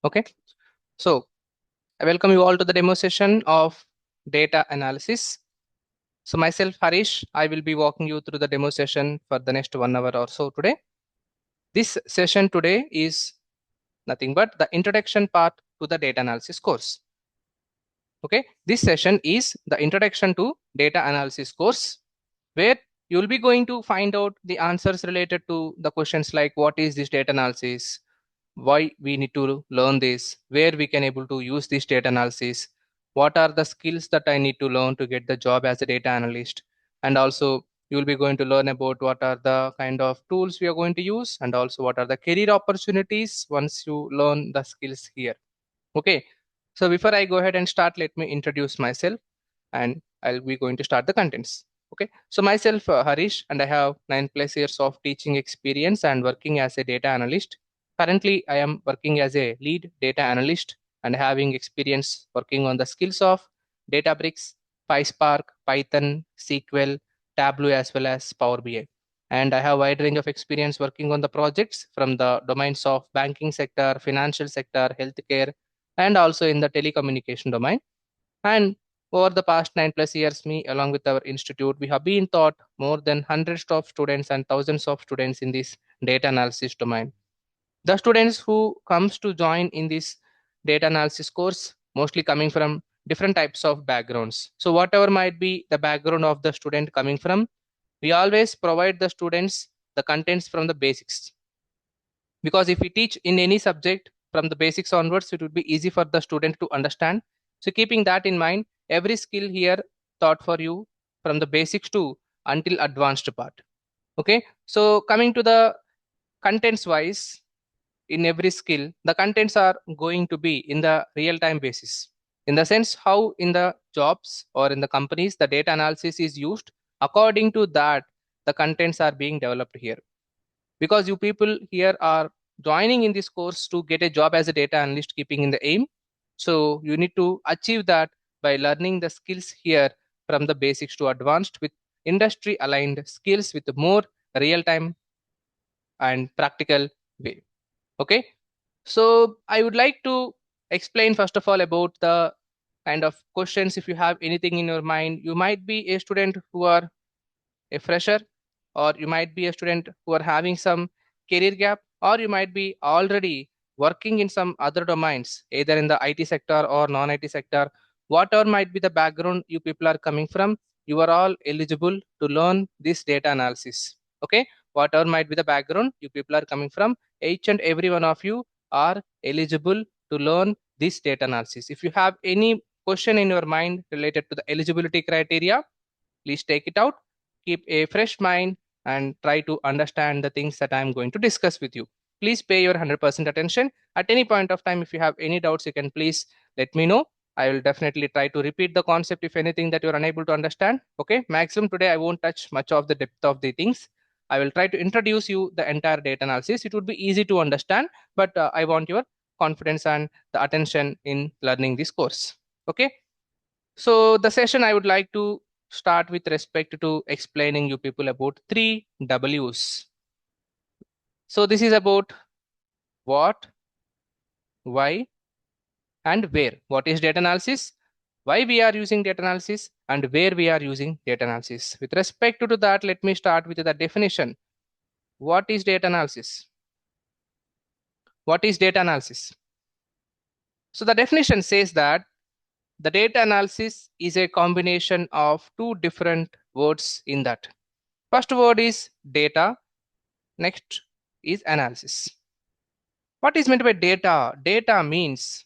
Okay, so I welcome you all to the demo session of data analysis. So myself, Harish, I will be walking you through the demo session for the next 1 hour or so today. This session today is nothing but the introduction part to the data analysis course. Okay, this session is the introduction to data analysis course, where you will be going to find out the answers related to the questions like what is this data analysis, why we need to learn this, where we can able to use this data analysis, what are the skills that I need to learn to get the job as a data analyst, and also you will be going to learn about what are the kind of tools we are going to use, and also what are the career opportunities once you learn the skills here. Okay, so before I go ahead and start, let me introduce myself and I'll be going to start the contents. Okay, so myself, Harish, and I have 9+ years of teaching experience and working as a data analyst. Currently, I am working as a lead data analyst and having experience working on the skills of Databricks, PySpark, Python, SQL, Tableau, as well as Power BI. And I have a wide range of experience working on the projects from the domains of banking sector, financial sector, healthcare, and also in the telecommunication domain. And over the past 9+ years, me along with our institute, we have been taught more than hundreds of students and thousands of students in this data analysis domain. The students who comes to join in this data analysis course mostly coming from different types of backgrounds. So whatever might be the background of the student coming from, we always provide the students the contents from the basics, because if we teach in any subject from the basics onwards, it would be easy for the student to understand. So keeping that in mind, every skill here taught for you from the basics to until advanced part. Okay, so coming to the contents wise, in every skill the contents are going to be in the real time basis, in the sense how in the jobs or in the companies the data analysis is used, according to that the contents are being developed here, because you people here are joining in this course to get a job as a data analyst, keeping in the aim. So you need to achieve that by learning the skills here from the basics to advanced with industry aligned skills with more real time and practical way. Okay, so I would like to explain first of all about the kind of questions. If you have anything in your mind, you might be a student who are a fresher, or you might be a student who are having some career gap, or you might be already working in some other domains, either in the IT sector or non-IT sector. Whatever might be the background you people are coming from, you are all eligible to learn this data analysis. Okay, whatever might be the background you people are coming from, each and every one of you are eligible to learn this data analysis. If you have any question in your mind related to the eligibility criteria, please take it out, keep a fresh mind, and try to understand the things that I'm going to discuss with you. Please pay your 100% attention. At any point of time, if you have any doubts, you can please let me know. I will definitely try to repeat the concept if anything that you're unable to understand. Okay, maximum today I won't touch much of the depth of the things. I will try to introduce you the entire data analysis. It would be easy to understand, but I want your confidence and the attention in learning this course. Okay, so the session I would like to start with respect to explaining you people about 3 W's. So this is about what, why, and where. What is data analysis? Why we are using data analysis, and where we are using data analysis. With respect to that, let me start with the definition. What is data analysis? What is data analysis? So the definition says that the data analysis is a combination of two different words in that. First word is data, next is analysis. What is meant by data? Data means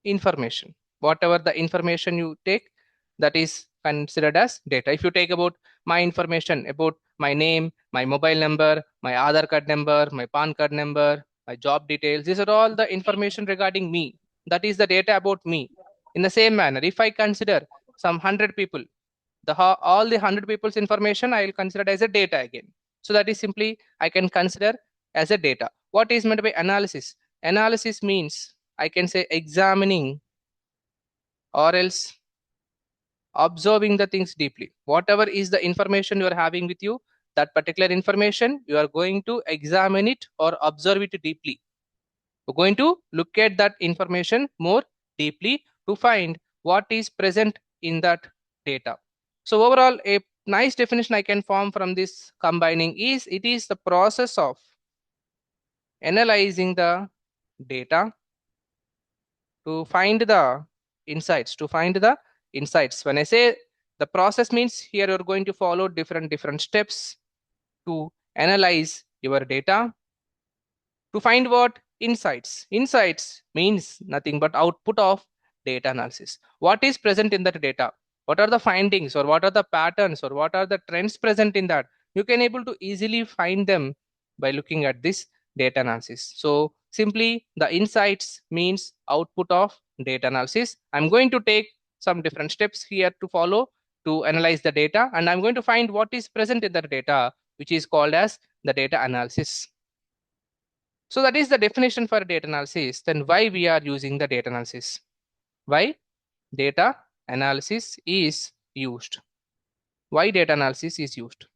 information. Whatever the information you take, that is considered as data. If you take about my information about my name, my mobile number, my Aadhaar card number, my PAN card number, my job details, these are all the information regarding me. That is the data about me. In the same manner, if I consider some 100 people, all the 100 people's information I will consider as a data again. So that is simply I can consider as a data. What is meant by analysis? Analysis means I can say examining or else observing the things deeply. Whatever is the information you are having with you, that particular information you are going to examine it or observe it deeply. We're going to look at that information more deeply to find what is present in that data. So overall, a nice definition I can form from this combining is it is the process of analyzing the data to find the insights. When I say the process, means here you're going to follow different steps to analyze your data to find what insights means nothing but output of data analysis. What is present in that data, what are the findings, or what are the patterns, or what are the trends present in that, you can able to easily find them by looking at this data analysis. So simply the insights means output of data analysis. I'm going to take some different steps here to follow to analyze the data, and I'm going to find what is present in the data, which is called as the data analysis. So that is the definition for data analysis. Then why we are using the data analysis? Why data analysis is used? Why data analysis is used?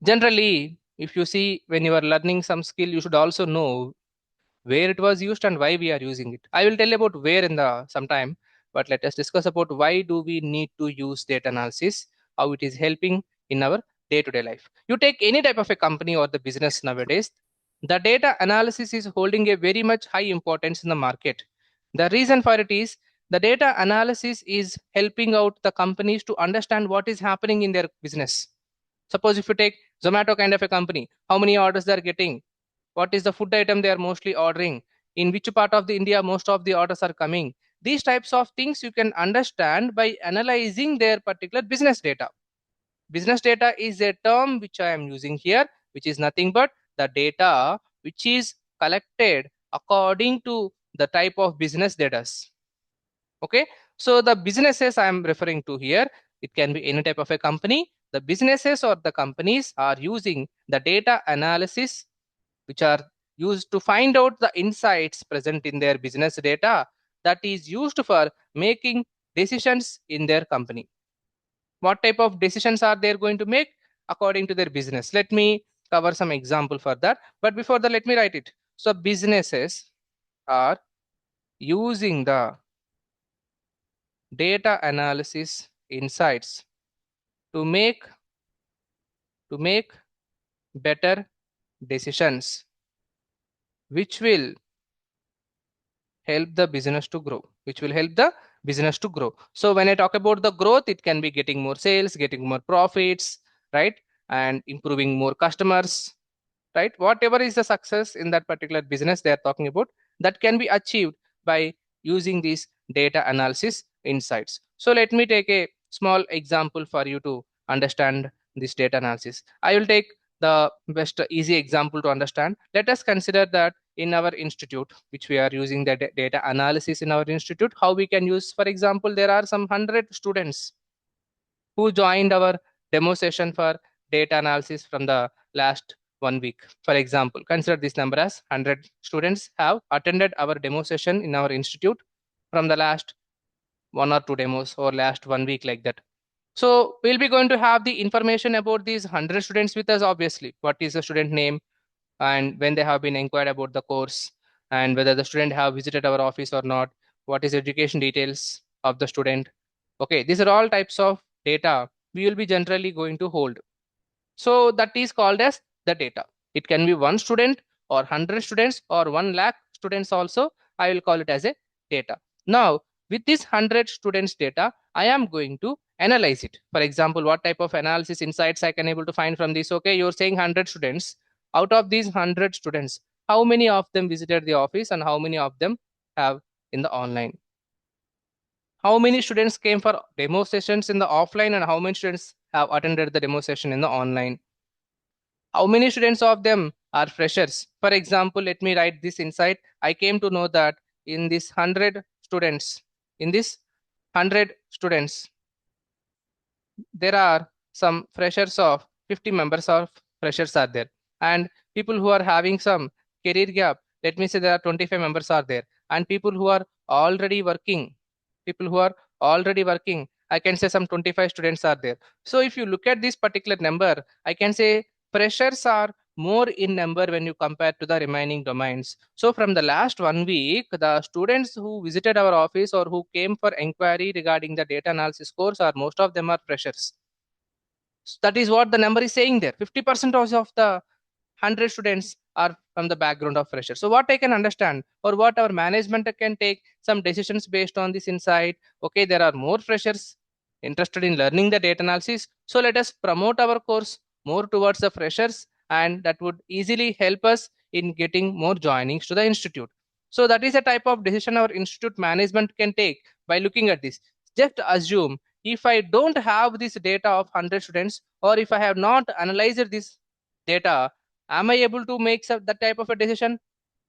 Generally, if you see when you are learning some skill, you should also know where it was used and why we are using it. I will tell you about where in the sometime, but let us discuss about why do we need to use data analysis, how it is helping in our day-to-day life. You take any type of a company or the business nowadays, the data analysis is holding a very much high importance in the market. The reason for it is the data analysis is helping out the companies to understand what is happening in their business. Suppose if you take Zomato kind of a company, how many orders they are getting, what is the food item they are mostly ordering, in which part of the India most of the orders are coming. These types of things you can understand by analyzing their particular business data. Business data is a term which I am using here, which is nothing but the data which is collected according to the type of business data. Okay, so the businesses I am referring to here, it can be any type of a company. The businesses or the companies are using the data analysis which are used to find out the insights present in their business data that is used for making decisions in their company. What type of decisions are they going to make according to their business? Let me cover some example for that, but before that let me write it. So businesses are using the data analysis insights to make better decisions which will help the business to grow, so when I talk about the growth, it can be getting more sales, getting more profits, right, and improving more customers, right? Whatever is the success in that particular business they are talking about, that can be achieved by using these data analysis insights. So let me take a small example for you to understand this data analysis. I will take the best easy example to understand. Let us consider that in our institute, which we are using the data analysis in our institute, how we can use, for example, there are some 100 students who joined our demo session for data analysis from the last 1 week. For example, consider this number as 100 students have attended our demo session in our institute from the last 1 or 2 demos or last 1 week, like that. So we'll be going to have the information about these 100 students with us, obviously. What is the student name and when they have been inquired about the course and whether the student have visited our office or not, what is education details of the student. Okay, these are all types of data we will be generally going to hold. So that is called as the data. It can be one student or 100 students or 1 lakh students also. I will call it as a data. Now, with this 100 students data, I am going to analyze it. For example, what type of analysis insights I can able to find from this? Okay, you're saying 100 students. Out of these 100 students, how many of them visited the office and how many of them have in the online? How many students came for demo sessions in the offline and how many students have attended the demo session in the online? How many students of them are freshers? For example, let me write this insight. I came to know that in this 100 students, there are some freshers of 50 members of freshers are there, and people who are having some career gap, let me say there are 25 members are there, and people who are already working, I can say some 25 students are there. So if you look at this particular number, I can say freshers are more in number when you compare to the remaining domains. So from the last 1 week, the students who visited our office or who came for inquiry regarding the data analysis course are most of them are freshers. So that is what the number is saying there. 50% of the 100 students are from the background of freshers. So what I can understand, or what our management can take some decisions based on this insight. Okay, there are more freshers interested in learning the data analysis. So let us promote our course more towards the freshers, and that would easily help us in getting more joinings to the institute. So that is a type of decision our institute management can take by looking at this. Just assume if I don't have this data of 100 students, or if I have not analyzed this data, am I able to make that type of a decision?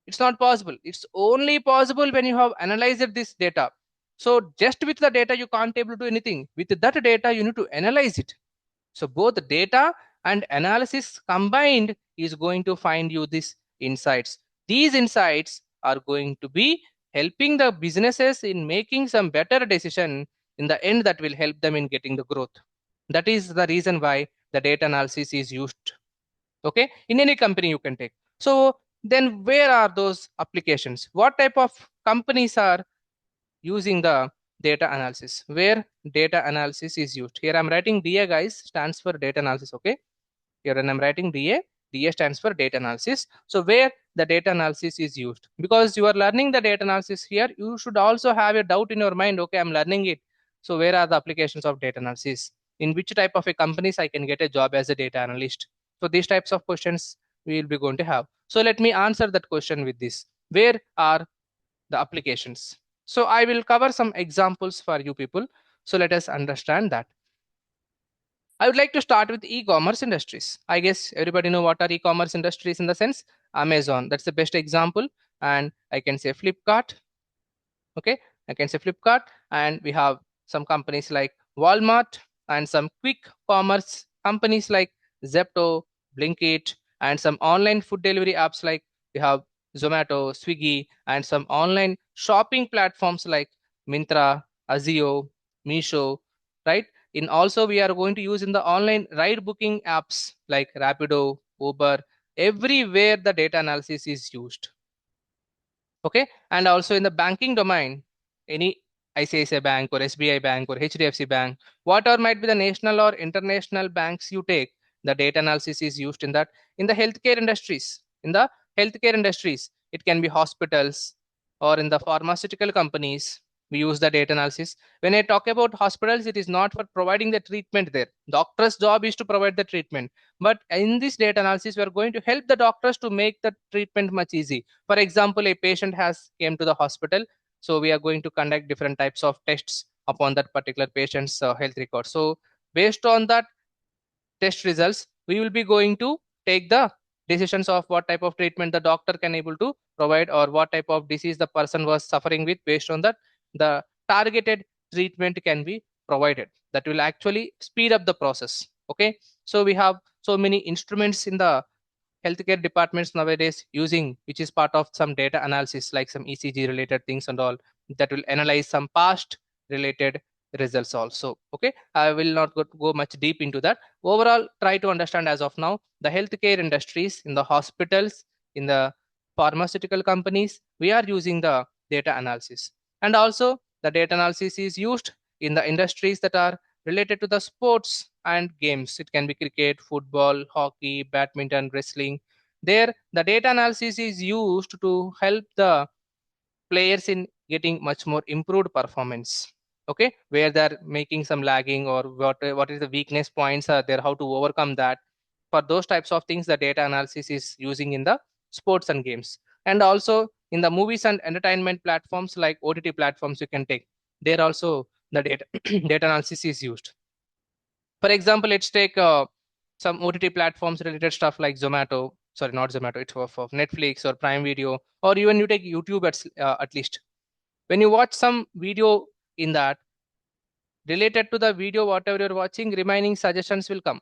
It's not possible. It's only possible when you have analyzed this data. So just with the data you can't able to do anything. With that data you need to analyze it. So both data and analysis combined is going to find you these insights. These insights are going to be helping the businesses in making some better decision in the end that will help them in getting the growth. That is the reason why the data analysis is used. Okay, in any company you can take. So then where are those applications? What type of companies are using the data analysis? Where data analysis is used? Here I'm writing DA, guys, stands for data analysis. Okay, here when I'm writing DA stands for data analysis. So where the data analysis is used, because you are learning the data analysis here, you should also have a doubt in your mind. Okay, I'm learning it, so where are the applications of data analysis? In which type of a companies I can get a job as a data analyst? So these types of questions we will be going to have. So let me answer that question with this: where are the applications? So I will cover some examples for you people, so let us understand that. I would like to start with e-commerce industries. I guess everybody know what are e-commerce industries in the sense. Amazon, that's the best example, and I can say Flipkart. Okay, I can say Flipkart, and we have some companies like Walmart and some quick commerce companies like Zepto, Blinkit, and some online food delivery apps like we have Zomato, Swiggy, and some online shopping platforms like Mintra, Azio, Misho, right? In also we are going to use in the online ride booking apps like Rapido, Uber. Everywhere the data analysis is used. Okay, and also in the banking domain, any ICICI Bank or SBI Bank or HDFC Bank, whatever might be the national or international banks you take, the data analysis is used in that. In the healthcare industries, it can be hospitals, or in the pharmaceutical companies, we use the data analysis. When I talk about hospitals, it is not for providing the treatment there. Doctor's job is to provide the treatment, but in this data analysis we are going to help the doctors to make the treatment much easy. For example, a patient has came to the hospital, so we are going to conduct different types of tests upon that particular patient's health record. So based on that test results, we will be going to take the decisions of what type of treatment the doctor can able to provide, or what type of disease the person was suffering with. Based on that, the targeted treatment can be provided. That will actually speed up the process. Okay, so we have so many instruments in the healthcare departments nowadays using, which is part of some data analysis like some ECG related things and all, that will analyze some past related results also. Okay, I will not go much deep into that. Overall, try to understand as of now the healthcare industries, in the hospitals, in the pharmaceutical companies, we are using the data analysis. And also the data analysis is used in the industries that are related to the sports and games. It can be cricket, football, hockey, badminton, wrestling. There, the data analysis is used to help the players in getting much more improved performance. Okay, where they're making some lagging, or what is the weakness points are there, how to overcome that. For those types of things, the data analysis is using in the sports and games. And also in the movies and entertainment platforms like OTT platforms you can take, there also the data data analysis is used. For example, let's take some OTT platforms related stuff like Zomato. Sorry, not Zomato. It's for Netflix or Prime Video, or even you take YouTube at least. When you watch some video in that, related to the video, whatever you're watching, remaining suggestions will come.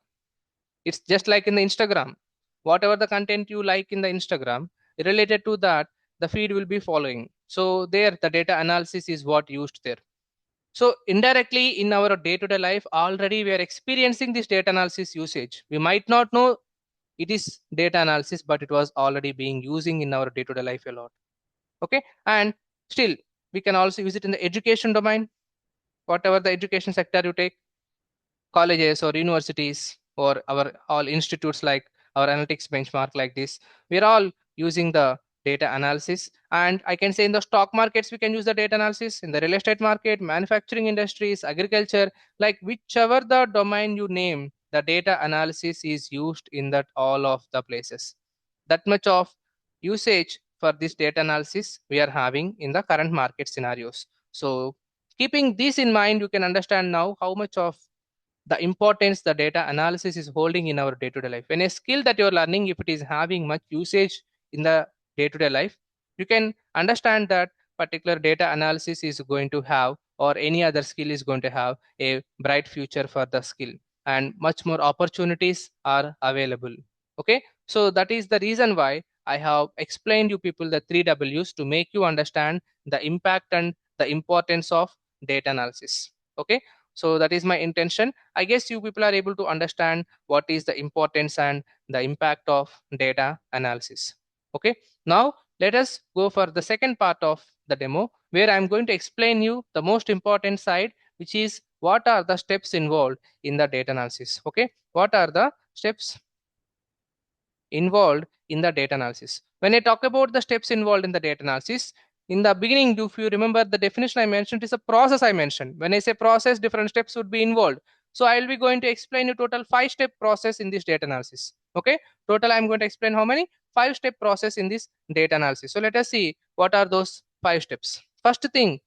It's just like in the Instagram. Whatever the content you like in the Instagram, related to that, the feed will be following. So there, the data analysis is what used there. So indirectly in our day-to-day life, already we are experiencing this data analysis usage. We might not know it is data analysis, but it was already being using in our day-to-day life a lot. Okay, and still we can also use it in the education domain. Whatever the education sector you take, colleges or universities or our all institutes like our analytics benchmark like this, we're all using the data analysis. And I can say in the stock markets we can use the data analysis, in the real estate market, manufacturing industries, agriculture, like whichever the domain you name, the data analysis is used in that all of the places. That much of usage for this data analysis we are having in the current market scenarios. So keeping this in mind, you can understand now how much of the importance the data analysis is holding in our day-to-day life. When a skill that you're learning, if it is having much usage in the day-to-day life, you can understand that particular data analysis is going to have, or any other skill is going to have, a bright future for the skill, and much more opportunities are available. Okay, so that is the reason why I have explained you people the 3 W's to make you understand the impact and the importance of data analysis. Okay, so that is my intention. I guess you people are able to understand what is the importance and the impact of data analysis. Okay, now let us go for the second part of the demo, where I'm going to explain you the most important side, which is what are the steps involved in the data analysis. Okay, what are the steps involved in the data analysis? When I talk about the steps involved in the data analysis, in the beginning, if you remember, the definition I mentioned is a process I mentioned. When I say process, different steps would be involved. So I will be going to explain a total 5-step process in this data analysis. Okay, total I'm going to explain how many 5-step process in this data analysis. So let us see what are those 5 steps. The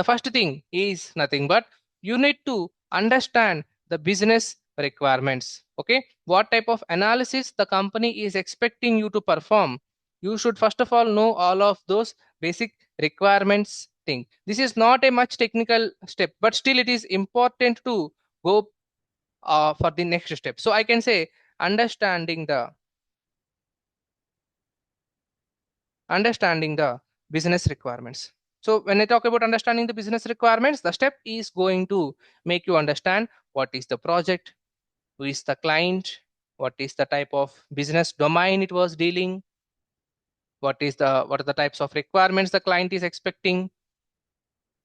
first thing is nothing but you need to understand the business requirements. Okay, what type of analysis the company is expecting you to perform, you should first of all know all of those basic requirements thing. This is not a much technical step, but still it is important to go for the next step. So I can say understanding the business requirements. So when I talk about understanding the business requirements, the step is going to make you understand what is the project, who is the client, what is the type of business domain it was dealing, what are the types of requirements the client is expecting.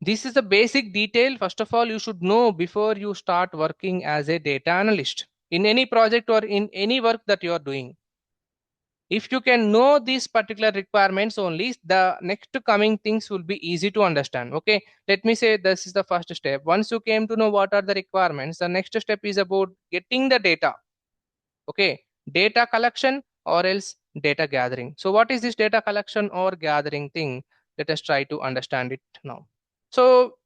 This is the basic detail. First of all, you should know before you start working as a data analyst in any project or in any work that you are doing. If you can know these particular requirements only, the next coming things will be easy to understand. Okay, let me say this is the first step. Once you came to know what are the requirements, the next step is about getting the data. Okay, data collection or else data gathering. So what is this data collection or gathering thing? Let us try to understand it now. So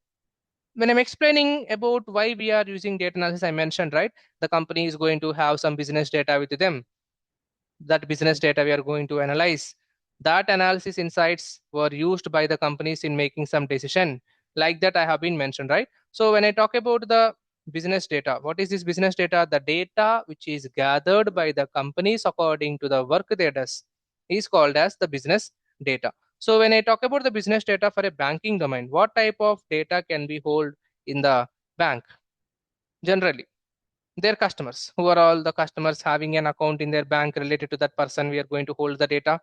when I'm explaining about why we are using data analysis, I mentioned, right, the company is going to have some business data with them. That business data we are going to analyze, that analysis insights were used by the companies in making some decision, like that I have been mentioned, right? So when I talk about the business data, what is this business data? The data which is gathered by the companies according to the work they does is called as the business data. So when I talk about the business data for a banking domain, what type of data can be hold in the bank? Generally their customers, who are all the customers having an account in their bank related to that person, we are going to hold the data.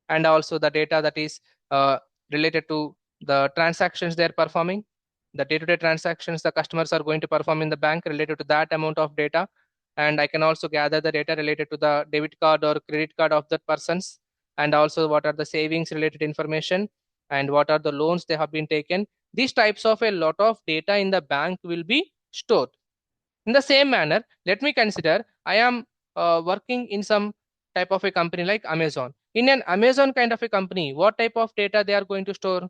And also the data that is related to the transactions they're performing, the day-to-day transactions the customers are going to perform in the bank, related to that amount of data. And I can also gather the data related to the debit card or credit card of that persons, and also what are the savings related information, and what are the loans they have been taken. These types of a lot of data in the bank will be stored. In the same manner, let me consider I am working in some type of a company like Amazon. In an Amazon kind of a company, what type of data they are going to store?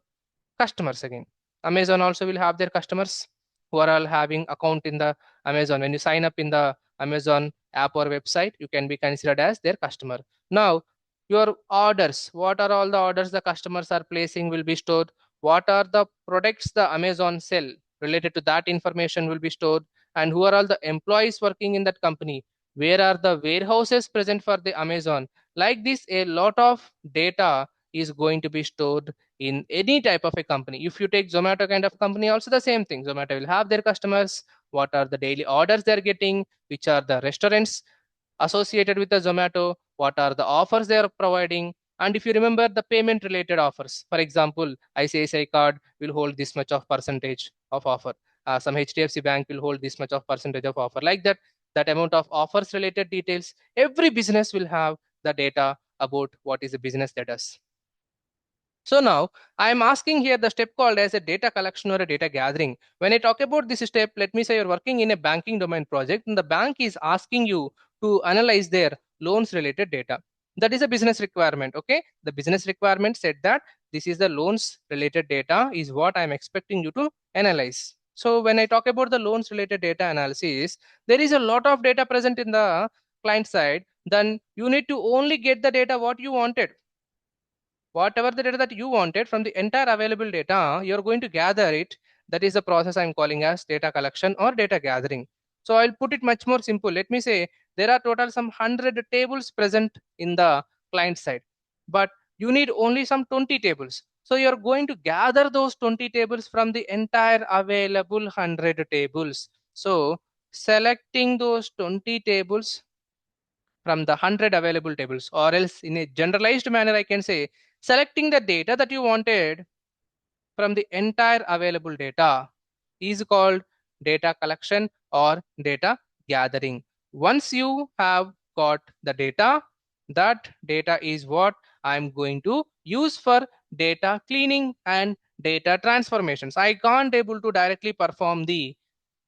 Customers again. Amazon also will have their customers who are all having account in the Amazon. When you sign up in the Amazon app or website, you can be considered as their customer. Now, your orders, what are all the orders the customers are placing will be stored. What are the products the Amazon sell? Related to that information will be stored. And who are all the employees working in that company? Where are the warehouses present for the Amazon? Like this, a lot of data is going to be stored in any type of a company. If you take Zomato kind of company, also the same thing. Zomato will have their customers, what are the daily orders they're getting, which are the restaurants associated with the Zomato, what are the offers they are providing, and if you remember the payment related offers, for example, ICICI card will hold this much of percentage of offer, some HDFC bank will hold this much of percentage of offer, like that. That amount of offers related details, every business will have the data about what is the business that does. So now I am asking here the step called as a data collection or a data gathering. When I talk about this step, let me say you're working in a banking domain project and the bank is asking you to analyze their loans related data. That is a business requirement. Okay, the business requirement said that this is the loans related data is what I'm expecting you to analyze. So when I talk about the loans related data analysis, there is a lot of data present in the client side. Then you need to only get the data what you wanted. Whatever the data that you wanted from the entire available data, you're going to gather it. That is the process I'm calling as data collection or data gathering. So I'll put it much more simple. Let me say there are total some 100 tables present in the client side, but you need only some 20 tables. So you're going to gather those 20 tables from the entire available 100 tables. So selecting those 20 tables from the 100 available tables, or else in a generalized manner I can say selecting the data that you wanted from the entire available data is called data collection or data gathering. Once you have got the data, that data is what I'm going to use for data cleaning and data transformations. I can't able to directly perform the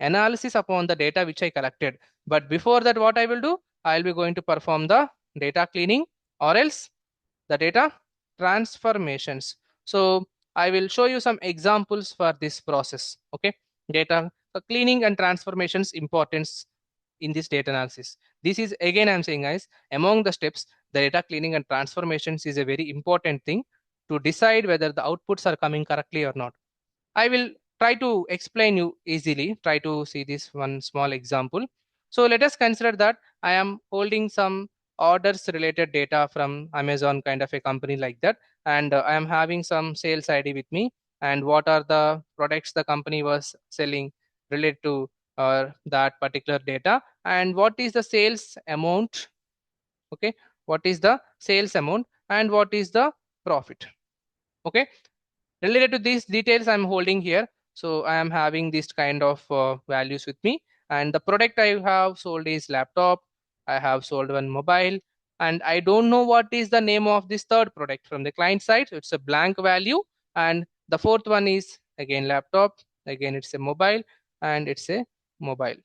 analysis upon the data which I collected, but before that what I will do, I'll be going to perform the data cleaning or else the data transformations. So I will show you some examples for this process. Okay, data cleaning and transformations importance in this data analysis. This is again I'm saying guys, among the steps, the data cleaning and transformations is a very important thing to decide whether the outputs are coming correctly or not. I will try to explain you easily. Try to see this one small example. So let us consider that I am holding some orders related data from Amazon kind of a company like that, and I am having some sales ID with me, and what are the products the company was selling related to that particular data, and what is the sales amount. Okay, what is the sales amount and what is the profit. Okay, related to these details I'm holding here. So I am having this kind of values with me, and the product I have sold is laptop. I have sold one mobile, and I don't know what is the name of this third product from the client side. So it's a blank value, and the fourth one is again laptop. Again it's a mobile, and it's a mobile.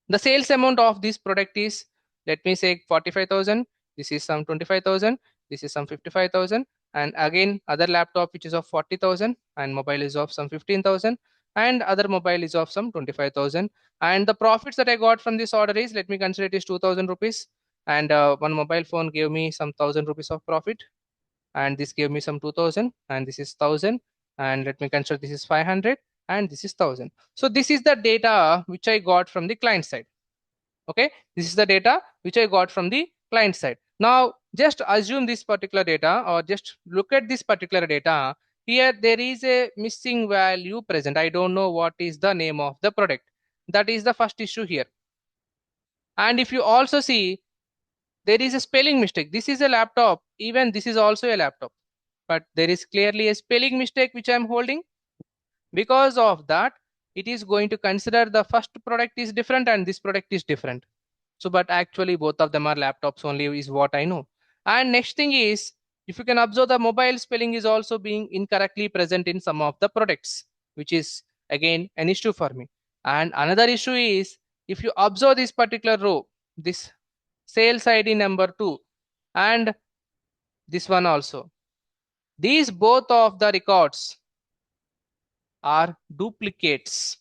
The sales amount of this product is, let me say 45,000. This is some 25,000. This is some 55,000. And again, other laptop which is of 40,000 and mobile is of some 15,000 and other mobile is of some 25,000. And the profits that I got from this order is, let me consider it is 2,000 rupees. And one mobile phone gave me some 1,000 rupees of profit. And this gave me some 2,000 and this is 1,000. And let me consider this is 500 and this is 1,000. So this is the data which I got from the client side. Okay, this is the data which I got from the client side. Now just assume this particular data or just look at this particular data. Here there is a missing value present. I don't know what is the name of the product. That is the first issue here. And if you also see, there is a spelling mistake. This is a laptop, even this is also a laptop, but there is clearly a spelling mistake which I am holding. Because of that, it is going to consider the first product is different and this product is different. So but actually both of them are laptops only is what I know. And next thing is, if you can observe, the mobile spelling is also being incorrectly present in some of the products, which is again an issue for me. And another issue is, if you observe this particular row, this sales ID number 2 and this one also, these both of the records are duplicates.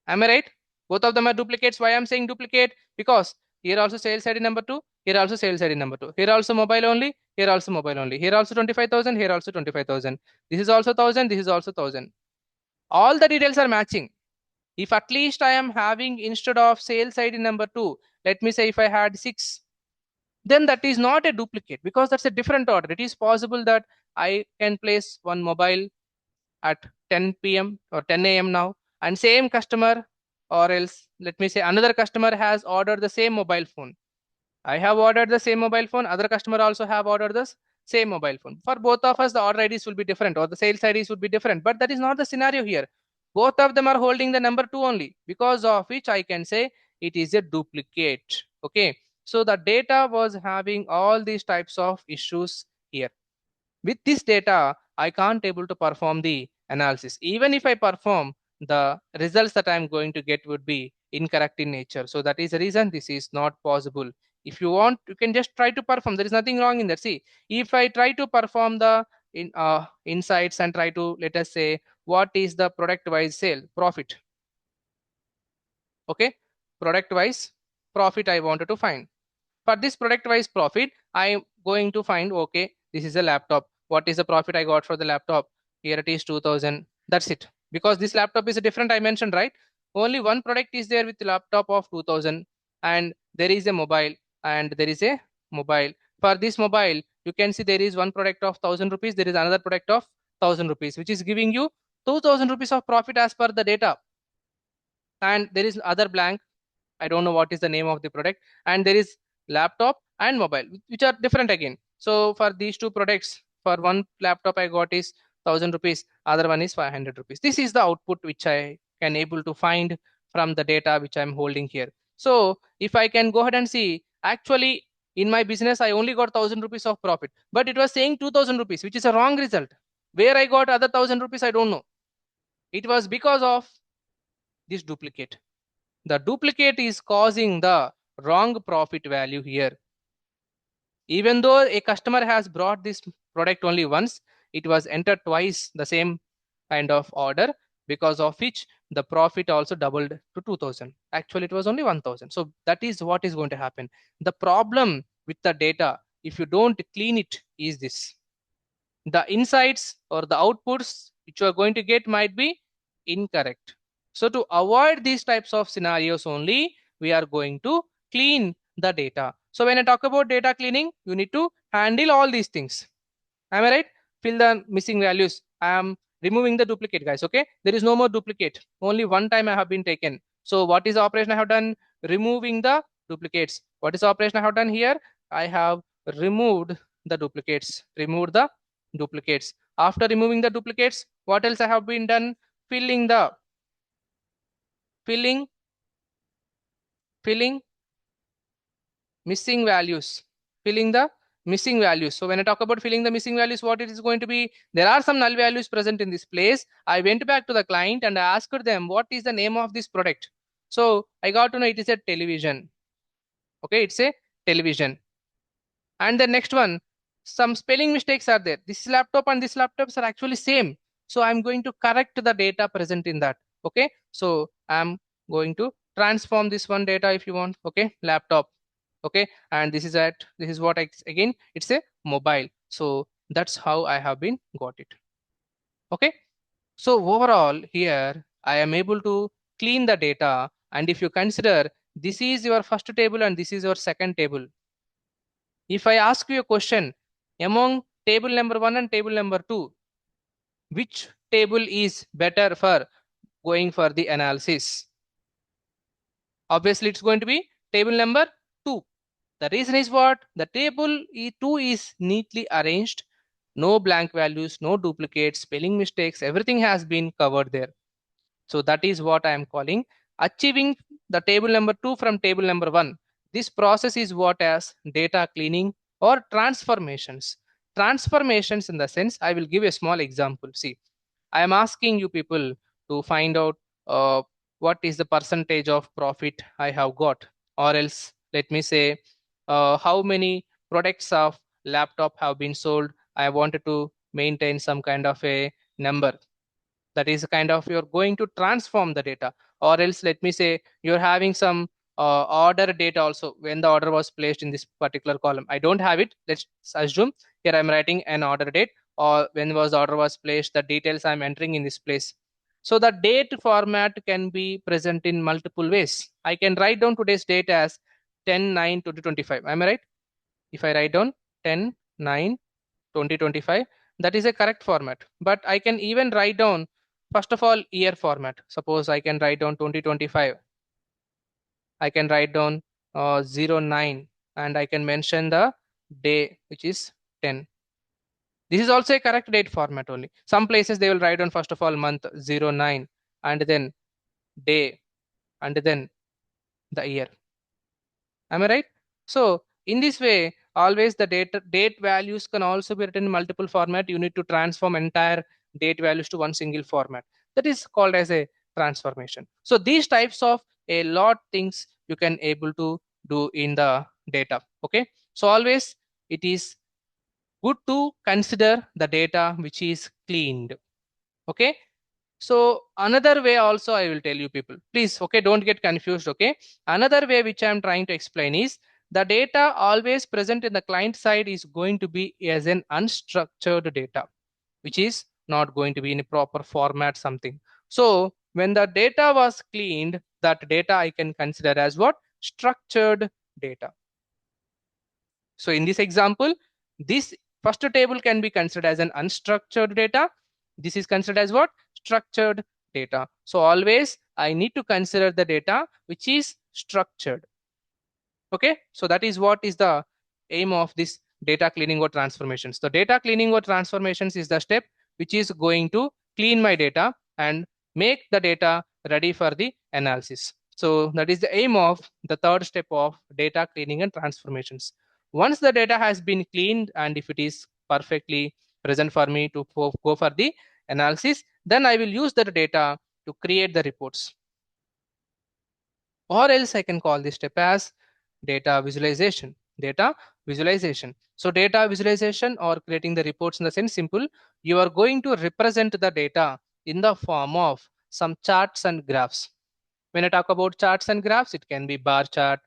Am I right? Both of them are duplicates. Why I'm saying duplicate? Because here also sales ID number 2, here also sales ID number 2, here also mobile only, here also mobile only, here also 25,000, here also 25,000. This is also 1,000, this is also 1,000. All the details are matching. If at least I am having, instead of sales ID number 2, let me say if I had 6, then that is not a duplicate because that's a different order. It is possible that I can place one mobile at 10 p.m. or 10 a.m. now, and same customer or else let me say another customer has ordered the same mobile phone. I have ordered the same mobile phone. Other customer also have ordered the same mobile phone. For both of us, the order IDs will be different or the sales IDs would be different. But that is not the scenario here. Both of them are holding the number 2 only, because of which I can say it is a duplicate. Okay. So the data was having all these types of issues here. With this data, I can't able to perform the analysis. Even if I perform, the results that I'm going to get would be incorrect in nature. So that is the reason this is not possible. If you want, you can just try to perform. There is nothing wrong in that. See, if I try to perform the insights and try to, let us say, what is the product wise sale profit? Okay, product wise profit I wanted to find. For this product wise profit, I am going to find, okay, this is a laptop. What is the profit I got for the laptop? Here it is 2000. That's it. Because this laptop is a different dimension, right? Only one product is there with the laptop of 2000, and there is a mobile, and there is a mobile. For this mobile, you can see there is one product of 1000 rupees. There is another product of 1000 rupees, which is giving you 2000 rupees of profit as per the data. And there is other blank, I don't know what is the name of the product, and there is laptop and mobile, which are different again. So for these two products, for one laptop I got is 1000 rupees, other one is 500 rupees. This is the output which I can able to find from the data which I'm holding here. So if I can go ahead and see, actually in my business I only got 1000 rupees of profit, but it was saying 2000 rupees, which is a wrong result. Where I got other 1000 rupees, I don't know. It was because of this duplicate. The duplicate is causing the wrong profit value here. Even though a customer has brought this product only once, it was entered twice the same kind of order, because of which the profit also doubled to 2000. Actually, it was only 1000. So that is what is going to happen. The problem with the data, if you don't clean it, is this. The insights or the outputs which you are going to get might be incorrect. So to avoid these types of scenarios only, we are going to clean the data. So when I talk about data cleaning, you need to handle all these things. Am I right? Fill the missing values. I am removing the duplicate, guys. Okay, there is no more duplicate. Only one time I have been taken. So what is the operation I have done? Removing the duplicates. What is the operation I have done here? I have removed the duplicates. Removed the duplicates. After removing the duplicates, what else I have been done? Filling the filling missing values. Filling the missing values. So when I talk about filling the missing values, what it is going to be? There are some null values present in this place. I went back to the client and I asked them what is the name of this product. So I got to know it is a television. Okay, it's a television. And the next one, some spelling mistakes are there. This laptop and this laptops are actually same. So I'm going to correct the data present in that. Okay, so I'm going to transform this one data if you want. Okay, laptop. Okay, and this is what again, it's a mobile. So that's how I have been got it. Okay, so overall here I am able to clean the data, and if you consider this is your first table and this is your second table. If I ask you a question, among table number 1 and table number 2, which table is better for going for the analysis? Obviously it's going to be table number 2. The reason is what? The table 2 is neatly arranged. No blank values, no duplicates, spelling mistakes, everything has been covered there. So that is what I am calling achieving the table number 2 from table number 1. This process is what as data cleaning or transformations. Transformations in the sense, I will give a small example. See, I am asking you people to find out what is the percentage of profit I have got, or else let me say how many products of laptop have been sold. I wanted to maintain some kind of a number. That is kind of you're going to transform the data, or else let me say you're having some order data also, when the order was placed in this particular column. I don't have it. Let's assume here I'm writing an order date, or when was the order was placed, the details I'm entering in this place. So the date format can be present in multiple ways. I can write down today's date as 10/9/2025. Am I right? If I write down 10/9/2025, that is a correct format. But I can even write down first of all, year format. Suppose I can write down 2025. I can write down 09 and I can mention the day, which is 10. This is also a correct date format only. Some places they will write down first of all month 09 and then day and then the year. Am I right? So in this way, always the date values can also be written in multiple format. You need to transform entire date values to one single format. That is called as a transformation. So these types of a lot things you can able to do in the data. Okay. So always it is good to consider the data which is cleaned. Okay. So another way also I will tell you people, please, okay, don't get confused. Okay. Another way which I'm trying to explain is the data always present in the client side is going to be as an unstructured data, which is not going to be in a proper format something. So when the data was cleaned, that data I can consider as what? Structured data. So in this example, this first table can be considered as an unstructured data. This is considered as what? Structured data. So always I need to consider the data which is structured. Okay, so that is what is the aim of this data cleaning or transformations. The data cleaning or transformations is the step which is going to clean my data and make the data ready for the analysis. So that is the aim of the third step of data cleaning and transformations. Once the data has been cleaned and if it is perfectly present for me to go for the analysis, then I will use that data to create the reports. Or else I can call this step as data visualization. Data visualization. So data visualization or creating the reports in the sense simple, you are going to represent the data in the form of some charts and graphs. When I talk about charts and graphs, it can be bar chart,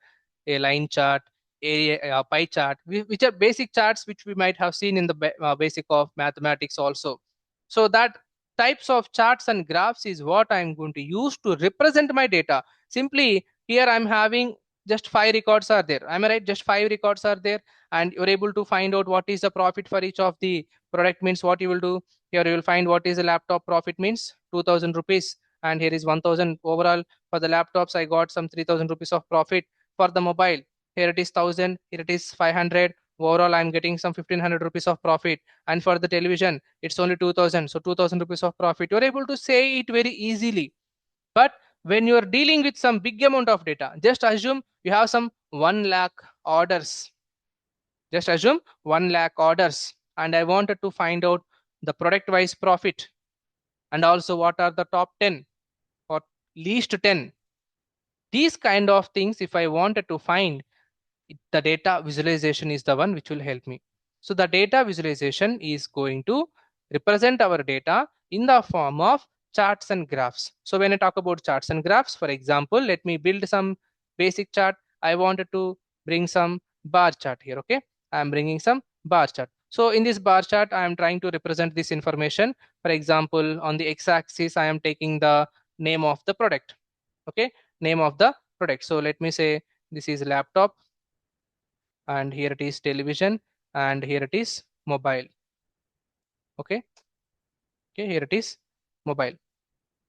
a line chart, a pie chart, which are basic charts which we might have seen in the basic of mathematics also. So that types of charts and graphs is what I'm going to use to represent my data. Simply here I'm having just 5 records are there. Am I right? Just 5 records are there, and you're able to find out what is the profit for each of the product. Means what you will do here, you will find what is the laptop profit means 2000 rupees, and here is 1000 overall. For the laptops I got some 3000 rupees of profit. For the mobile, here it is 1000, here it is 500. Overall I'm getting some 1500 rupees of profit. And for the television it's only 2000, so 2000 rupees of profit. You're able to say it very easily. But when you're dealing with some big amount of data, just assume you have some 1 lakh orders. Just assume 1 lakh orders, and I wanted to find out the product wise profit and also what are the top 10 or least 10. These kind of things, if I wanted to find, the data visualization is the one which will help me. So the data visualization is going to represent our data in the form of charts and graphs. So when I talk about charts and graphs, for example, let me build some basic chart. I wanted to bring some bar chart here. Okay, I'm bringing some bar chart. So in this bar chart, I am trying to represent this information. For example, on the x-axis, I am taking the name of the product. Okay, name of the product. So let me say this is laptop, and here it is television, and here it is mobile. Okay, here it is mobile.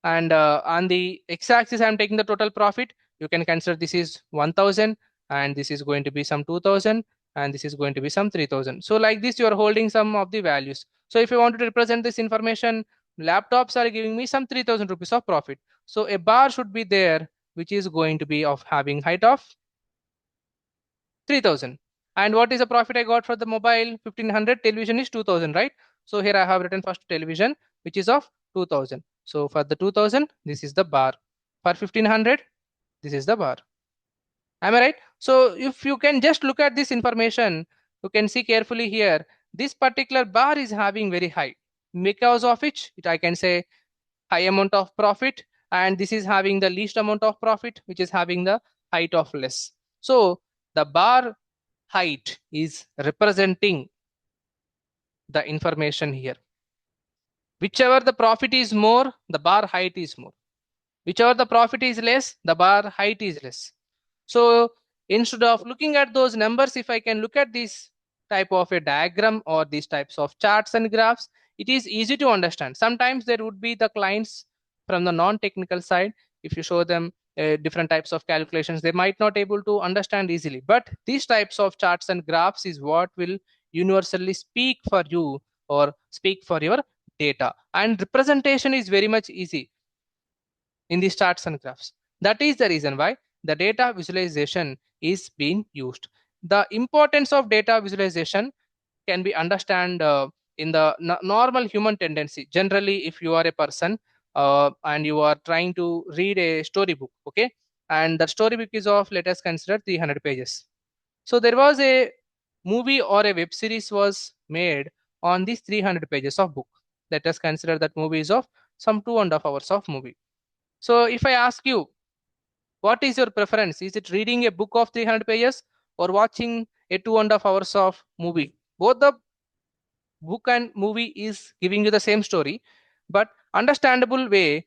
And on the x-axis I'm taking the total profit. You can consider this is 1000, and this is going to be some 2000, and this is going to be some 3000. So like this you are holding some of the values. So if you want to represent this information, laptops are giving me some 3000 rupees of profit. So a bar should be there which is going to be of having height of 3000. And what is the profit I got for the mobile? 1500. Television is 2000, right? So here I have written first television, which is of 2000. So for the 2000, this is the bar. For 1500, this is the bar. Am I right? So if you can just look at this information, you can see carefully here, this particular bar is having very high, because of which I can say high amount of profit, and this is having the least amount of profit, which is having the height of less. So the bar height is representing the information here. Whichever the profit is more, the bar height is more. Whichever the profit is less, the bar height is less. So instead of looking at those numbers, if I can look at this type of a diagram or these types of charts and graphs, it is easy to understand. Sometimes there would be the clients from the non-technical side. If you show them different types of calculations, they might not able to understand easily. But these types of charts and graphs is what will universally speak for you or speak for your data. And representation is very much easy in these charts and graphs. That is the reason why the data visualization is being used. The importance of data visualization can be understand in the normal human tendency. Generally, if you are a person and you are trying to read a storybook, okay, and the storybook is of, let us consider, 300 pages. So there was a movie or a web series was made on these 300 pages of book. Let us consider that movie is of some 2.5 hours of movie. So if I ask you, what is your preference? Is it reading a book of 300 pages or watching a 2.5 hours of movie? Both the book and movie is giving you the same story, but understandable way,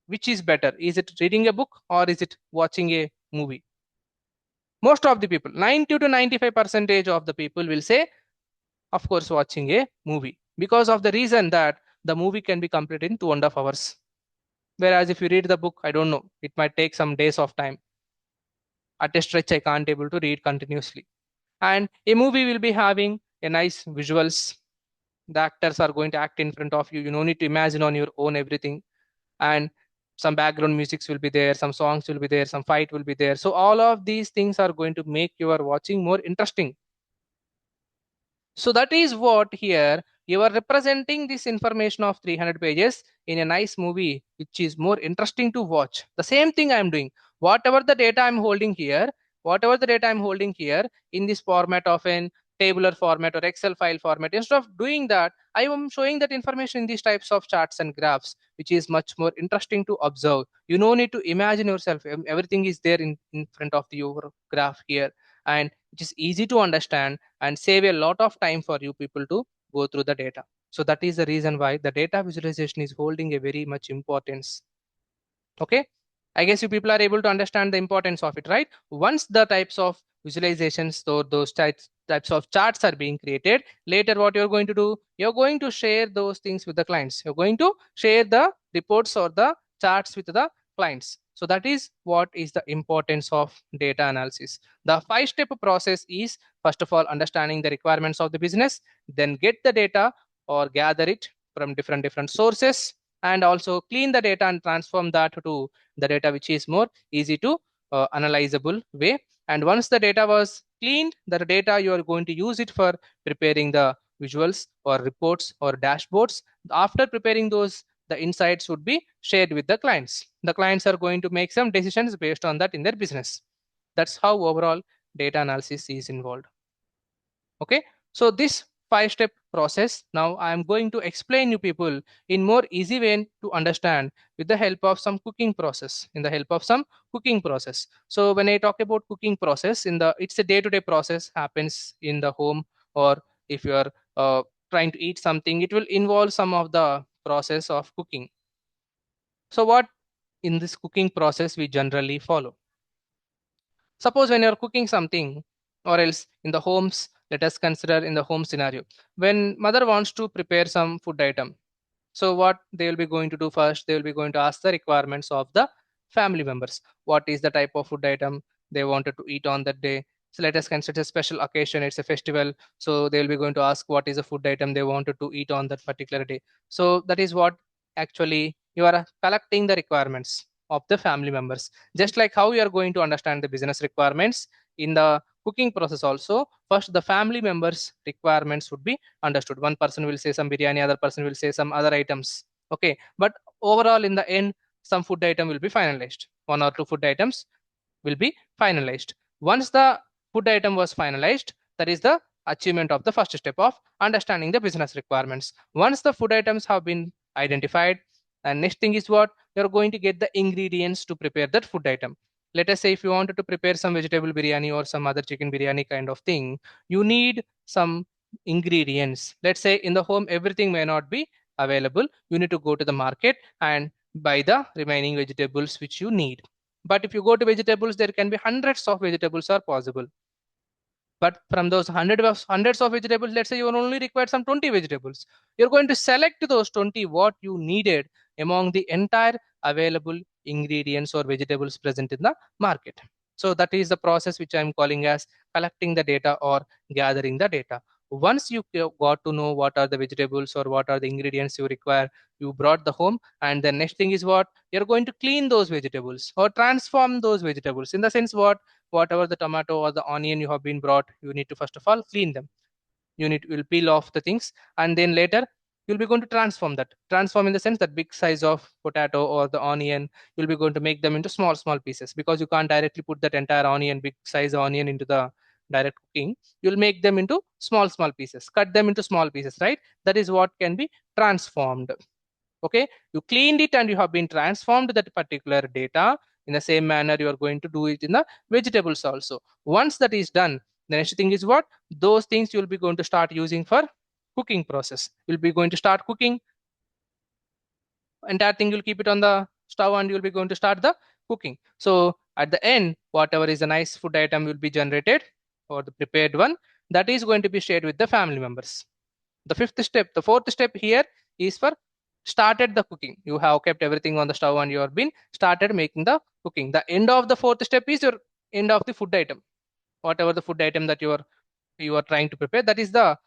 which is better? Is it reading a book or is it watching a movie? Most of the people, 90 to 95% of the people will say, of course, watching a movie, because of the reason that the movie can be completed in 2.5 hours. Whereas if you read the book, I don't know, it might take some days of time. At a stretch, I can't able to read continuously. And a movie will be having a nice visuals. The actors are going to act in front of you. You don't need to imagine on your own everything. And some background musics will be there, some songs will be there, some fight will be there. So all of these things are going to make your watching more interesting. So that is what here you are representing this information of 300 pages in a nice movie, which is more interesting to watch. The same thing I'm doing. Whatever the data I'm holding here, whatever the data I'm holding here in this format of an tabular format or Excel file format, instead of doing that, I am showing that information in these types of charts and graphs, which is much more interesting to observe. You no need to imagine yourself. Everything is there in front of your graph here. And it is easy to understand and save a lot of time for you people to go through the data. So that is the reason why the data visualization is holding a very much importance. Okay, I guess you people are able to understand the importance of it, right? Once the types of visualizations, so those types of charts are being created, later what you're going to do, you're going to share those things with the clients. You're going to share the reports or the charts with the clients. So that is what is the importance of data analysis. The 5-step process is, first of all, understanding the requirements of the business, then get the data or gather it from different sources, and also clean the data and transform that to the data which is more easy to analyzable way. And once the data was cleaned, the data you are going to use it for preparing the visuals or reports or dashboards. After preparing those, the insights would be shared with the clients. The clients are going to make some decisions based on that in their business. That's how overall data analysis is involved. Okay, so this 5-step process, now I am going to explain you people in more easy way to understand with the help of some cooking process. So when I talk about cooking process, it's a day-to-day process happens in the home, or if you are trying to eat something, it will involve some of the process of cooking. So what in this cooking process we generally follow? Suppose when you're cooking something, or else in the homes, let us consider in the home scenario, when mother wants to prepare some food item. So what they will be going to do first, they will be going to ask the requirements of the family members. What is the type of food item they wanted to eat on that day? So let us consider a special occasion, it's a festival. So they will be going to ask what is the food item they wanted to eat on that particular day. So that is what actually you are collecting the requirements of the family members. Just like how you are going to understand the business requirements in the cooking process also, first the family members requirements would be understood. One person will say some biryani, other person will say some other items. Okay, but overall in the end, some food item will be finalized. One or two food items will be finalized. Once the food item was finalized, that is the achievement of the first step of understanding the business requirements. Once the food items have been identified, and next thing is what, you're going to get the ingredients to prepare that food item. Let us say if you wanted to prepare some vegetable biryani or some other chicken biryani kind of thing, you need some ingredients. Let's say in the home everything may not be available, you need to go to the market and buy the remaining vegetables which you need. But if you go to vegetables, there can be hundreds of vegetables are possible. But from those hundreds of vegetables, let's say you only required some 20 vegetables. You're going to select those 20 what you needed among the entire available ingredients or vegetables present in the market. So that is the process which I'm calling as collecting the data or gathering the data. Once you got to know what are the vegetables or what are the ingredients you require, you brought the home, and the next thing is what you're going to clean those vegetables or transform those vegetables, in the sense what whatever the tomato or the onion you have been brought, you need to first of all clean them. You'll peel off the things, and then later you'll be going to transform in the sense that big size of potato or the onion, you'll be going to make them into small pieces, because you can't directly put that entire onion, big size onion, into the direct cooking. You'll make them into small pieces, cut them into small pieces, right? That is what can be transformed. Okay, you cleaned it and you have been transformed that particular data. In the same manner, you are going to do it in the vegetables also. Once that is done, the next thing is what? Those things you'll be going to start using for cooking process. You'll be going to start cooking. Entire thing you'll keep it on the stove and you'll be going to start the cooking. So at the end, whatever is a nice food item will be generated, or the prepared one, that is going to be shared with the family members. The fourth step here is for started the cooking. You have kept everything on the stove and you have been started making the cooking. The end of the fourth step is your end of the food item. Whatever the food item that you are trying to prepare, that is the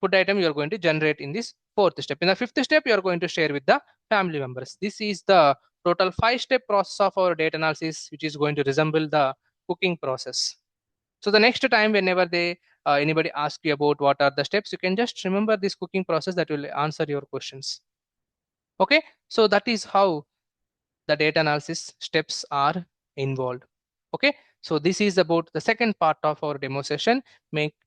food item you are going to generate in this fourth step. In the fifth step, you are going to share with the family members. This is the total 5-step process of our data analysis, which is going to resemble the cooking process. So the next time whenever anybody asks you about what are the steps, you can just remember this cooking process, that will answer your questions. Okay, so that is how the data analysis steps are involved. Okay, so this is about the second part of our demo session,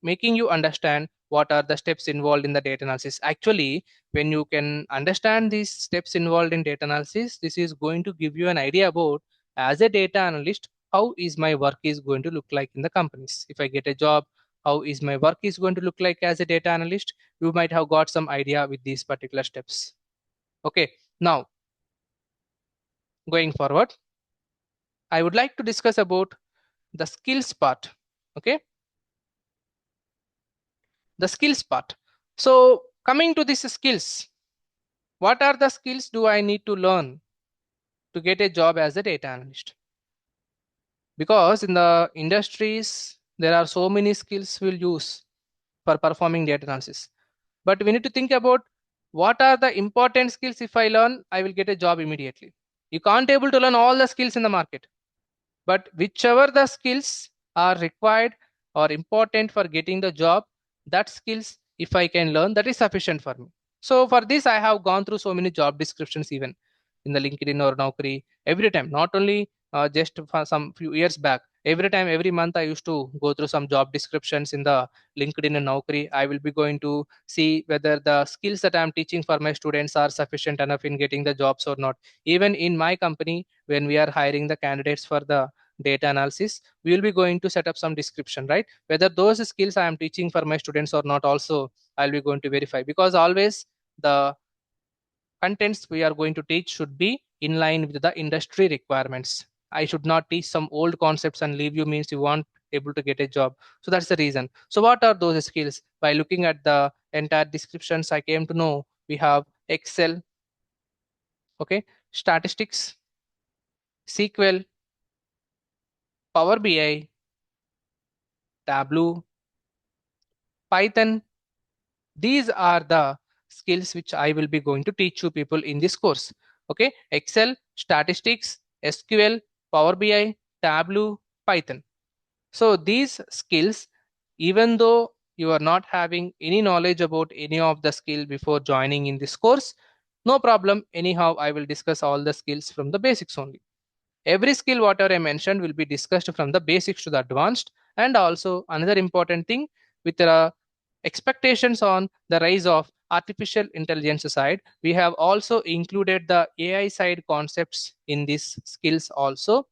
making you understand what are the steps involved in the data analysis. Actually, when you can understand these steps involved in data analysis, this is going to give you an idea about, as a data analyst, how is my work is going to look like in the companies. If I get a job, how is my work is going to look like as a data analyst? You might have got some idea with these particular steps. Okay, now going forward, I would like to discuss about the skills part. Okay, the skills part. So coming to these skills, what are the skills do I need to learn to get a job as a data analyst? Because in the industries, there are so many skills we'll use for performing data analysis. But we need to think about what are the important skills. If I learn, I will get a job immediately. You can't able to learn all the skills in the market. But whichever the skills are required or important for getting the job, that skills, if I can learn, that is sufficient for me. So for this, I have gone through so many job descriptions, even in the LinkedIn or Naukri, every time, not only just for some few years back. Every time, every month, I used to go through some job descriptions in the LinkedIn and Naukri. I will be going to see whether the skills that I'm teaching for my students are sufficient enough in getting the jobs or not. Even in my company, when we are hiring the candidates for the data analysis, we will be going to set up some description, right? Whether those skills I am teaching for my students or not, also I'll be going to verify, because always the contents we are going to teach should be in line with the industry requirements. I should not teach some old concepts and leave you, means you won't able to get a job. So that's the reason. So what are those skills? By looking at the entire descriptions, I came to know we have Excel, okay, statistics, SQL, Power BI, Tableau, Python. These are the skills which I will be going to teach you people in this course. Okay, Excel, statistics, SQL, Power BI, Tableau, Python. So these skills, even though you are not having any knowledge about any of the skill before joining in this course, no problem. Anyhow, I will discuss all the skills from the basics only. Every skill whatever I mentioned will be discussed from the basics to the advanced. And also another important thing, with the expectations on the rise of artificial intelligence side, we have also included the AI side concepts in these skills also.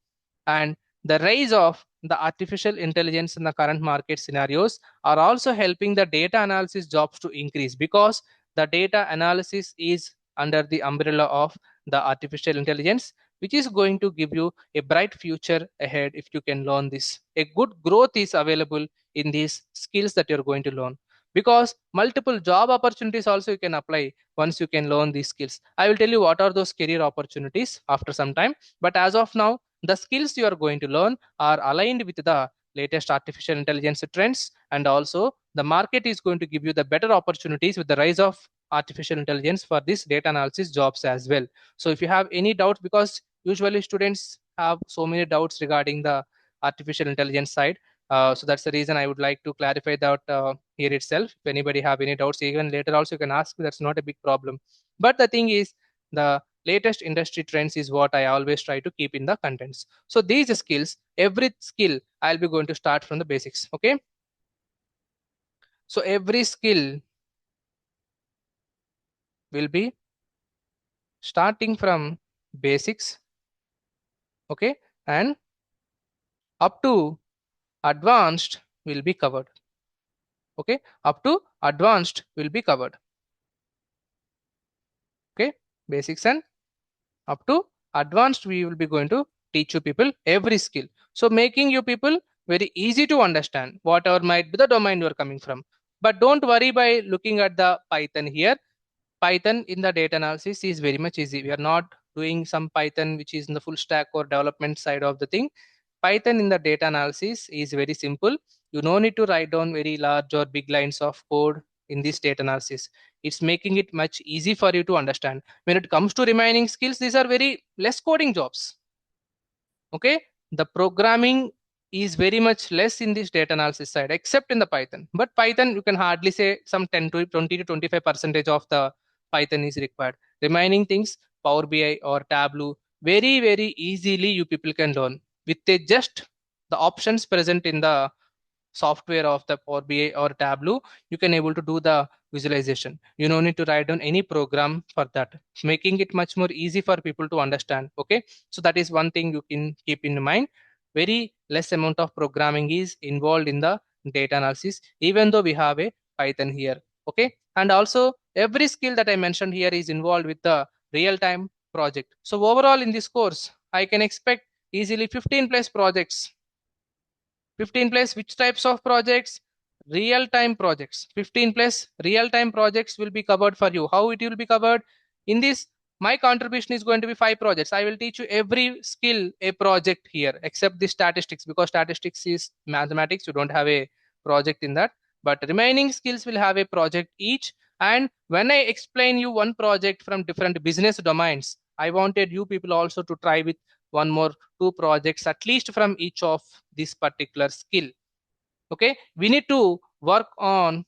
And the rise of the artificial intelligence in the current market scenarios are also helping the data analysis jobs to increase, because the data analysis is under the umbrella of the artificial intelligence, which is going to give you a bright future ahead if you can learn this. A good growth is available in these skills that you're going to learn, because multiple job opportunities also you can apply once you can learn these skills. I will tell you what are those career opportunities after some time, but as of now, the skills you are going to learn are aligned with the latest artificial intelligence trends, and also the market is going to give you the better opportunities with the rise of artificial intelligence for this data analysis jobs as well. So if you have any doubts, because usually students have so many doubts regarding the artificial intelligence side, so that's the reason I would like to clarify that here itself. If anybody have any doubts, even later also you can ask. That's not a big problem. But the thing is, the latest industry trends is what I always try to keep in the contents. So these skills, every skill, I'll be going to start from the basics. Okay. So every skill will be starting from basics. Okay. And up to advanced will be covered. Okay. Up to advanced will be covered. Okay. Basics and up to advanced we will be going to teach you people every skill, so making you people very easy to understand whatever might be the domain you are coming from. But don't worry by looking at the Python here. Python in the data analysis is very much easy. We are not doing some Python which is in the full stack or development side of the thing. Python in the data analysis is very simple. You no need to write down very large or big lines of code in this data analysis. It's making it much easy for you to understand. When it comes to remaining skills, these are very less coding jobs. Okay, the programming is very much less in this data analysis side, except in the Python. But Python, you can hardly say some 10 to 20 to 25% of the Python is required. Remaining things, Power BI or Tableau, very easily you people can learn with just the options present in the software of the Power BI or Tableau. You can able to do the visualization. You don't need to write down any program for that, making it much more easy for people to understand. Okay, so that is one thing you can keep in mind. Very less amount of programming is involved in the data analysis, even though we have a Python here. Okay, and also every skill that I mentioned here is involved with the real-time project. So overall in this course, I can expect easily 15 plus projects. 15 plus which types of projects? Real time projects. 15 plus real time projects will be covered for you. How it will be covered? In this, my contribution is going to be 5 projects. I will teach you every skill a project here, except the statistics, because statistics is mathematics. You don't have a project in that. But remaining skills will have a project each. And when I explain you one project from different business domains, I wanted you people also to try with one more 2 projects at least from each of this particular skill. Okay, we need to work on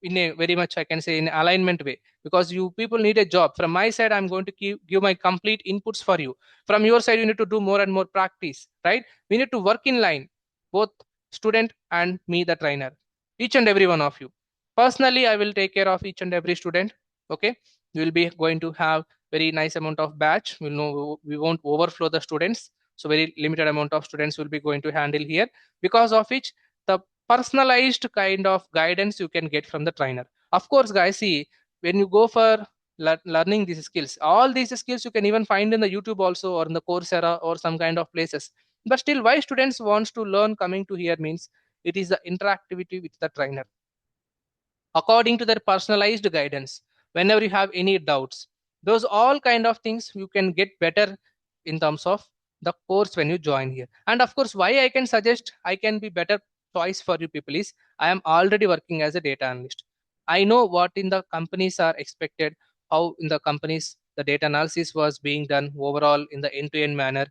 in a very much, I can say, in alignment way, because you people need a job. From my side, I'm going to give my complete inputs for you. From your side, you need to do more and more practice, right? We need to work in line, both student and me the trainer, each and every one of you. Personally, I will take care of each and every student. Okay, we will be going to have very nice amount of batch. We'll know we won't overflow the students, so very limited amount of students will be going to handle here, because of which the personalized kind of guidance you can get from the trainer. Of course, guys, see, when you go for learning these skills, all these skills you can even find in the YouTube also, or in the Coursera or some kind of places. But still, why students wants to learn coming to here means it is the interactivity with the trainer according to their personalized guidance. Whenever you have any doubts, those all kind of things you can get better in terms of the course when you join here. And of course, why I can suggest I can be better choice for you people is I am already working as a data analyst. I know what in the companies are expected, how in the companies the data analysis was being done overall in the end-to-end manner,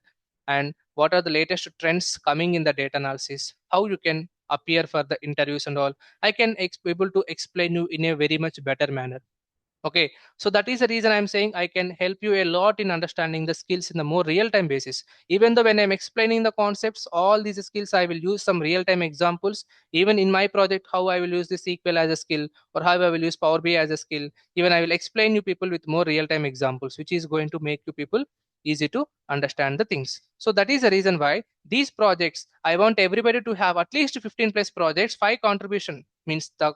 and what are the latest trends coming in the data analysis, how you can appear for the interviews and all. I can able to explain you in a very much better manner. Okay, so that is the reason I'm saying I can help you a lot in understanding the skills in the more real-time basis. Even though when I'm explaining the concepts, all these skills, I will use some real-time examples. Even in my project, how I will use the SQL as a skill, or how I will use Power BI as a skill. Even I will explain you people with more real-time examples, which is going to make you people easy to understand the things. So that is the reason why these projects, I want everybody to have at least 15 plus projects. 5 contribution means the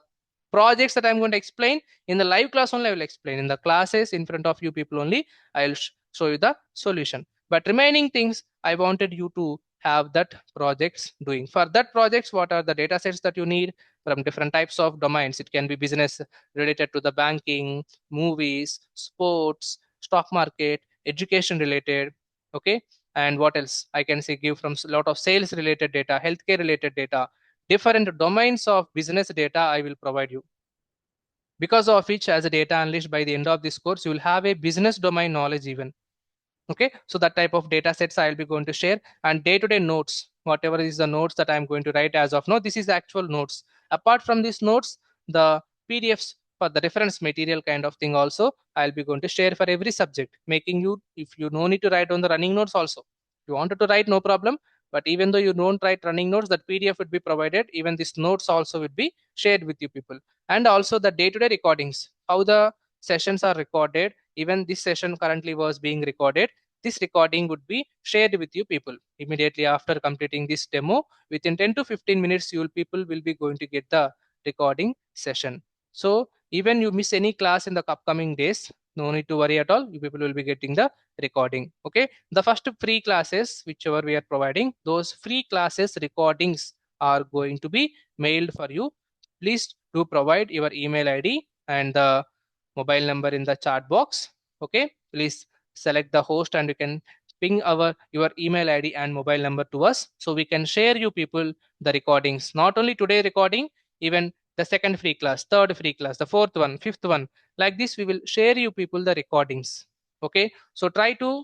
projects that I'm going to explain in the live class only, I will explain. In the classes in front of you people only, I will show you the solution. But remaining things, I wanted you to have that projects doing. For that projects, what are the data sets that you need from different types of domains? It can be business related to the banking, movies, sports, stock market, education related. Okay. And what else? I can say give from a lot of sales related data, healthcare related data, different domains of business data I will provide you. Because of which, as a data analyst, by the end of this course, you will have a business domain knowledge even. Okay, so that type of data sets I'll be going to share, and day-to-day notes, whatever is the notes that I'm going to write as of now, this is the actual notes. Apart from these notes, the PDFs for the reference material kind of thing also I'll be going to share for every subject, making you, if you no need to write on the running notes also, if you wanted to write, no problem. But even though you don't write running notes, that PDF would be provided. Even these notes also would be shared with you people. And also the day-to-day recordings, how the sessions are recorded. Even this session currently was being recorded. This recording would be shared with you people immediately after completing this demo. Within 10 to 15 minutes, you people will be going to get the recording session. So even you miss any class in the upcoming days, no need to worry at all. You people will be getting the recording. Okay. The first free classes, whichever we are providing, those free classes recordings are going to be mailed for you. Please do provide your email ID and the mobile number in the chat box. Okay. Please select the host and you can ping your email ID and mobile number to us, so we can share you people the recordings. Not only today recording, even the second free class, third free class, the fourth one, fifth one, like this we will share you people the recordings. Okay, so try to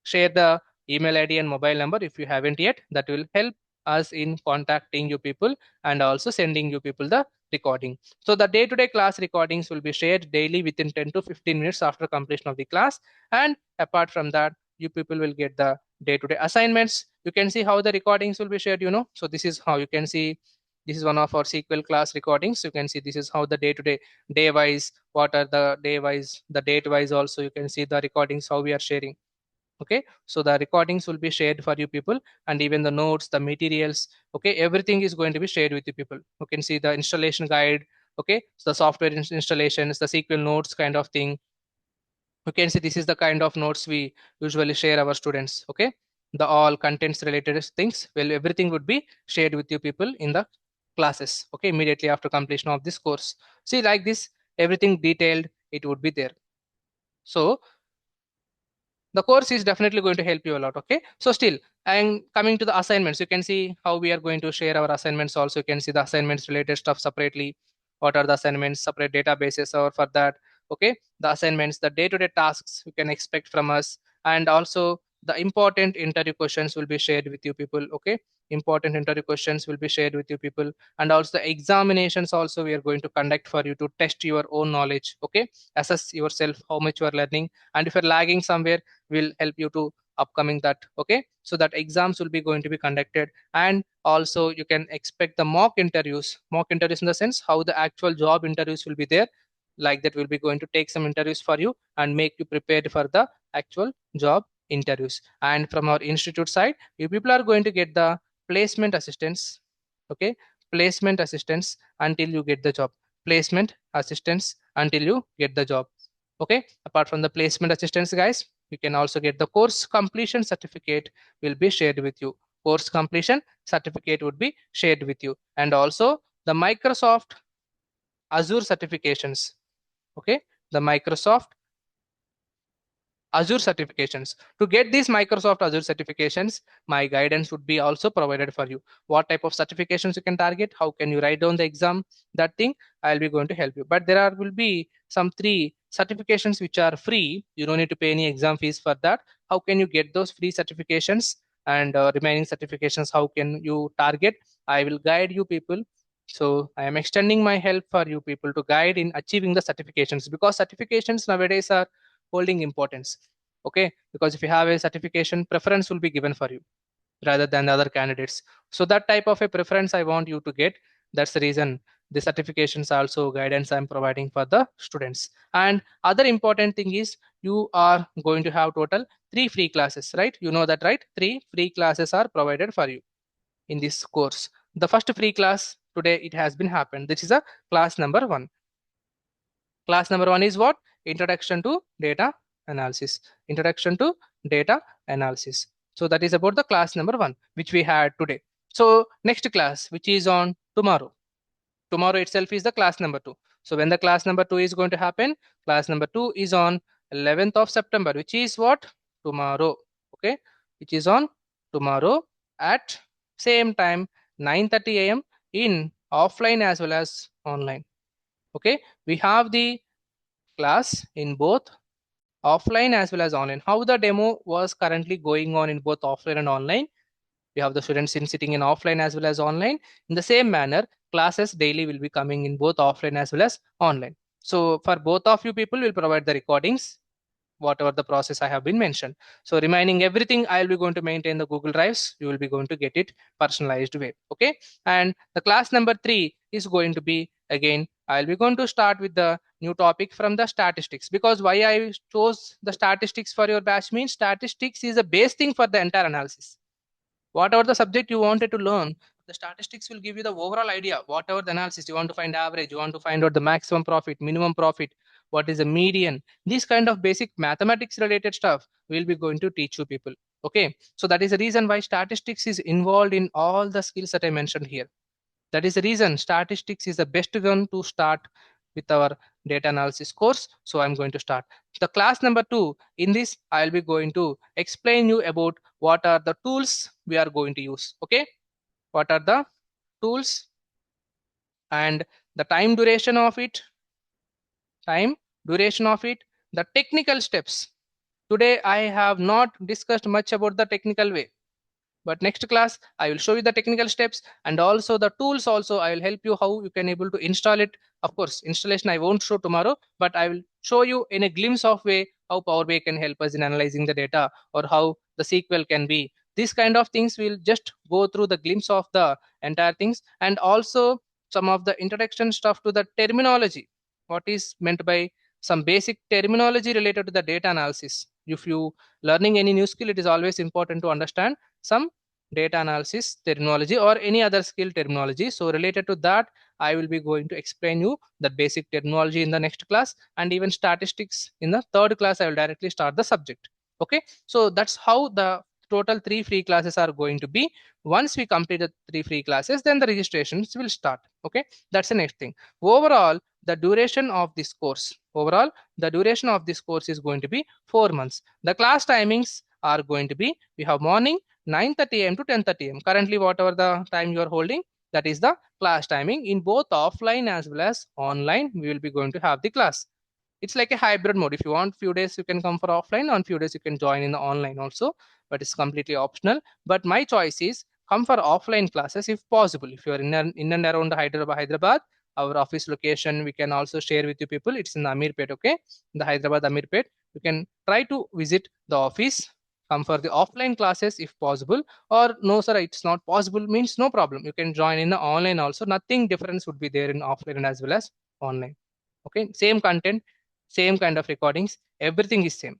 share the email ID and mobile number if you haven't yet. That will help us in contacting you people and also sending you people the recording. So the day-to-day class recordings will be shared daily within 10 to 15 minutes after completion of the class. And apart from that, you people will get the day-to-day assignments. You can see how the recordings will be shared, So this is how you can see. This is one of our SQL class recordings. You can see this is how the day-to-day, day-wise, what are the day-wise, the date-wise also. You can see the recordings, how we are sharing. Okay, so the recordings will be shared for you people, and even the notes, the materials. Okay, everything is going to be shared with you people. You can see the installation guide. Okay, so the software installations, the SQL notes kind of thing. You can see this is the kind of notes we usually share our students. Okay, the all contents related things, well, everything would be shared with you people in the classes. Okay, immediately after completion of this course. See, like this, everything detailed, it would be there. So the course is definitely going to help you a lot. Okay, so still I'm coming to the assignments. You can see how we are going to share our assignments also. You can see the assignments related stuff separately. What are the assignments, separate databases or for that. Okay, the assignments, the day-to-day tasks you can expect from us, and also the important interview questions will be shared with you people. Okay, important interview questions will be shared with you people, and also the examinations also we are going to conduct for you to test your own knowledge. Okay, assess yourself how much you are learning, and if you're lagging somewhere, will help you to upcoming that. Okay, so that exams will be going to be conducted, and also you can expect the mock interviews in the sense how the actual job interviews will be there. Like that, we'll be going to take some interviews for you and make you prepared for the actual job interviews. And from our institute side, you people are going to get the placement assistance. Okay, placement assistance until you get the job. Placement assistance until you get the job. Okay, apart from the placement assistance, guys, you can also get the course completion certificate will be shared with you. Course completion certificate would be shared with you, and also the Microsoft Azure certifications. Okay, the Microsoft Azure certifications. To get these Microsoft Azure certifications, my guidance would be also provided for you. What type of certifications you can target, how can you write down the exam, that thing I'll be going to help you. But will be some 3 certifications which are free. You don't need to pay any exam fees for that. How can you get those free certifications, and remaining certifications, how can you target? I will guide you people. So I am extending my help for you people to guide in achieving the certifications, because certifications nowadays are holding importance. Okay, because if you have a certification, preference will be given for you rather than the other candidates. So that type of a preference I want you to get. That's the reason the certifications are also guidance I'm providing for the students. And other important thing is, you are going to have total 3 free classes, right? You know that, right? 3 free classes are provided for you in this course. The first free class today it has been happened. This is a class number 1. Class number 1 is what? Introduction to data analysis. Introduction to data analysis. So that is about the class number 1, which we had today. So next class, which is on tomorrow. Tomorrow itself is the class number 2. So when the class number 2 is going to happen? Class number 2 is on 11th of September, which is what? Tomorrow. Okay, which is on tomorrow at same time 9:30 a.m. in offline as well as online. Okay, we have the class in both offline as well as online. How the demo was currently going on in both offline and online? We have the students in sitting in offline as well as online. In the same manner, classes daily will be coming in both offline as well as online. So for both of you people, will provide the recordings, whatever the process I have been mentioned. So remaining everything, I will be going to maintain the Google Drives. You will be going to get it personalized way. Okay. And the class number 3 is going to be, again, I'll be going to start with the new topic from the statistics, because why I chose the statistics for your batch means statistics is a base thing for the entire analysis. Whatever the subject you wanted to learn, the statistics will give you the overall idea. Whatever the analysis you want to find average, you want to find out the maximum profit, minimum profit, what is the median, these kind of basic mathematics related stuff we'll be going to teach you people. Okay, so that is the reason why statistics is involved in all the skills that I mentioned here. That is the reason statistics is the best one to start with our data analysis course. So I'm going to start the class number 2. In this, I'll be going to explain you about what are the tools we are going to use. Okay, what are the tools and the time duration of it, the technical steps. Today I have not discussed much about the technical way, but next class I will show you the technical steps, and also the tools also I will help you how you can able to install it. Of course, installation I won't show tomorrow, but I will show you in a glimpse of way how Power BI can help us in analyzing the data, or how the SQL can be. These kind of things will just go through the glimpse of the entire things, and also some of the introduction stuff to the terminology, what is meant by some basic terminology related to the data analysis. If you learning any new skill, it is always important to understand some data analysis terminology or any other skill terminology. So related to that, I will be going to explain you the basic terminology in the next class, and even statistics in the third class. I will directly start the subject. Okay, so that's how the total 3 free classes are going to be. Once we complete the 3 free classes, then the registrations will start. Okay, that's the next thing. Overall, the duration of this course, is going to be 4 months. The class timings are going to be, we have morning 9:30 a.m. to 10:30 a.m. Currently, whatever the time you are holding, that is the class timing. In both offline as well as online, we will be going to have the class. It's like a hybrid mode. If you want few days, you can come for offline. On few days, you can join in the online also, but it's completely optional. But my choice is come for offline classes if possible. If you are in and around Hyderabad, our office location, we can also share with you people. It's in the Amirpet, okay? In the Hyderabad Amirpet. You can try to visit the office, come for the offline classes if possible, or no sir, it's not possible means no problem, you can join in the online also. Nothing difference would be there in offline as well as online. Okay, same content, same kind of recordings, everything is same.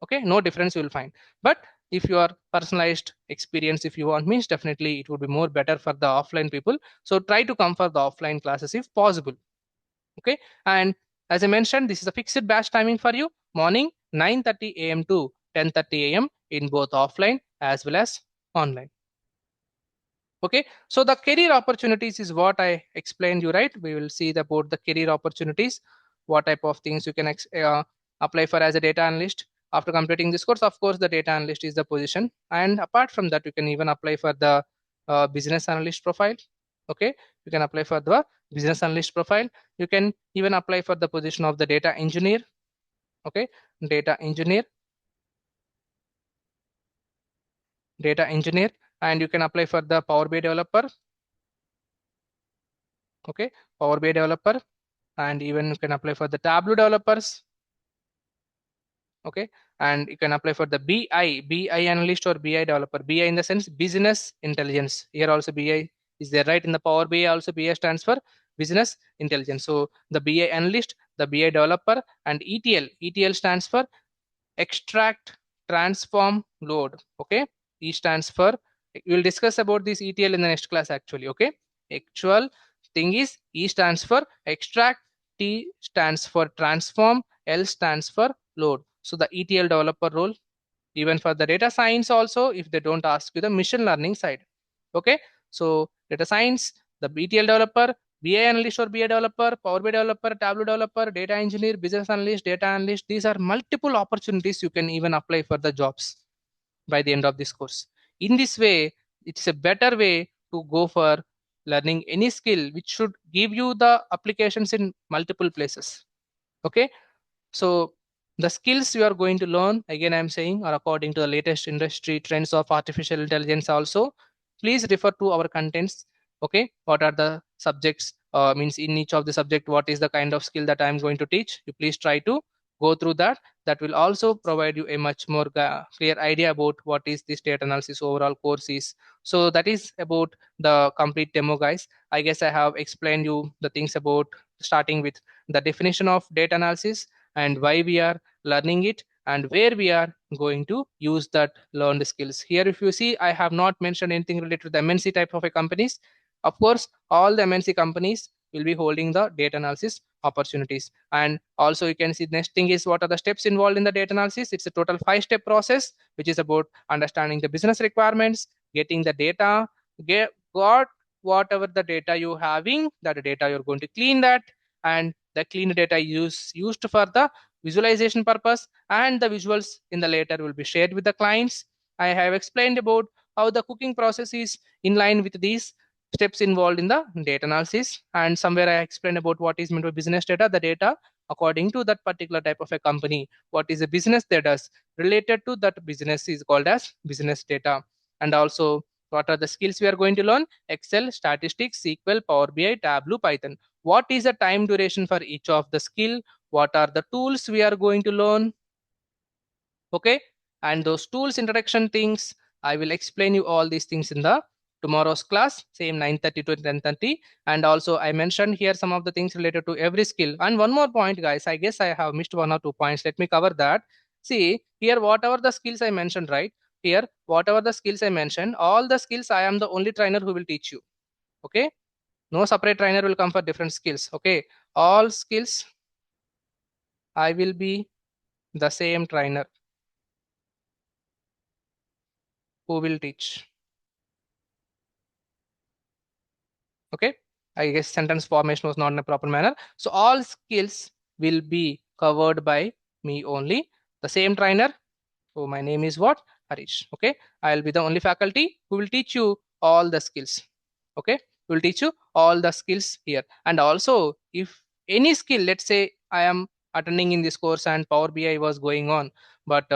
Okay, no difference you will find. But if you are personalized experience, if you want means, definitely it would be more better for the offline people. So try to come for the offline classes if possible. Okay, and as I mentioned, this is a fixed batch timing for you, morning 9:30 a.m. to 10:30 a.m. in both offline as well as online. Okay, so the career opportunities is what I explained you, right? We will see about the career opportunities, what type of things you can apply for as a data analyst after completing this course. Of course, the data analyst is the position, and apart from that, you can even apply for the business analyst profile. Okay, you can apply for the business analyst profile. You can even apply for the position of the data engineer. Okay, data engineer, and you can apply for the Power BI developer. Okay, Power BI developer, and even you can apply for the Tableau developers. Okay, and you can apply for the BI analyst or BI developer. BI in the sense business intelligence. Here also BI is there, right? In the Power BI also BI stands for business intelligence. So the BI analyst, the BI developer, and ETL stands for extract, transform, load. Okay, E stands for, we will discuss about this ETL in the next class actually. Okay, Actual thing is E stands for extract, T stands for transform, L stands for load. So the ETL developer role, even for the data science also, if they don't ask you the machine learning side. Okay, so data science, the ETL developer, BI analyst or BI developer, Power BI developer, Tableau developer, data engineer, business analyst, data analyst, these are multiple opportunities you can even apply for the jobs by the end of this course. In this way, it's a better way to go for learning any skill which should give you the applications in multiple places. Okay, so the skills you are going to learn, again, I'm saying, are according to the latest industry trends of artificial intelligence also. Please refer to our contents. Okay, what are the subjects, means in each of the subject, what is the kind of skill that I'm going to teach? You please try to go through that. That will also provide you a much more clear idea about what is this data analysis overall course is. So that is about the complete demo, guys. I guess I have explained you the things about, starting with the definition of data analysis and why we are learning it and where we are going to use that learned skills. Here, if you see, I have not mentioned anything related to the MNC type of a companies. Of course, all the MNC companies will be holding the data analysis opportunities. And also you can see the next thing is what are the steps involved in the data analysis. It's a total 5-step process, which is about understanding the business requirements, getting the data, got whatever the data you're having, that data you're going to clean that, and the clean data used for the visualization purpose, and the visuals in the later will be shared with the clients. I have explained about how the cooking process is in line with these steps involved in the data analysis, and somewhere I explained about what is meant by business data, the data according to that particular type of a company, what is a business that does related to that business is called as business data. And also what are the skills we are going to learn? Excel, statistics, SQL, Power BI, Tableau, Python. What is the time duration for each of the skill? What are the tools we are going to learn? Okay, and those tools introduction things, I will explain you all these things in the tomorrow's class, same 9:30 to 10:30. And also I mentioned here some of the things related to every skill. And one more point, guys, I guess I have missed 1 or 2 points. Let me cover that. See here, whatever the skills I mentioned, right here, whatever the skills I mentioned, all the skills I am the only trainer who will teach you. Okay, no separate trainer will come for different skills. Okay, all skills I will be the same trainer who will teach. Okay, I guess sentence formation was not in a proper manner. So all skills will be covered by me only, the same trainer. So my name is what? Harish. Okay, I'll be the only faculty who will teach you all the skills. Okay, will teach you all the skills here. And also if any skill, let's say I am attending in this course and Power BI was going on, but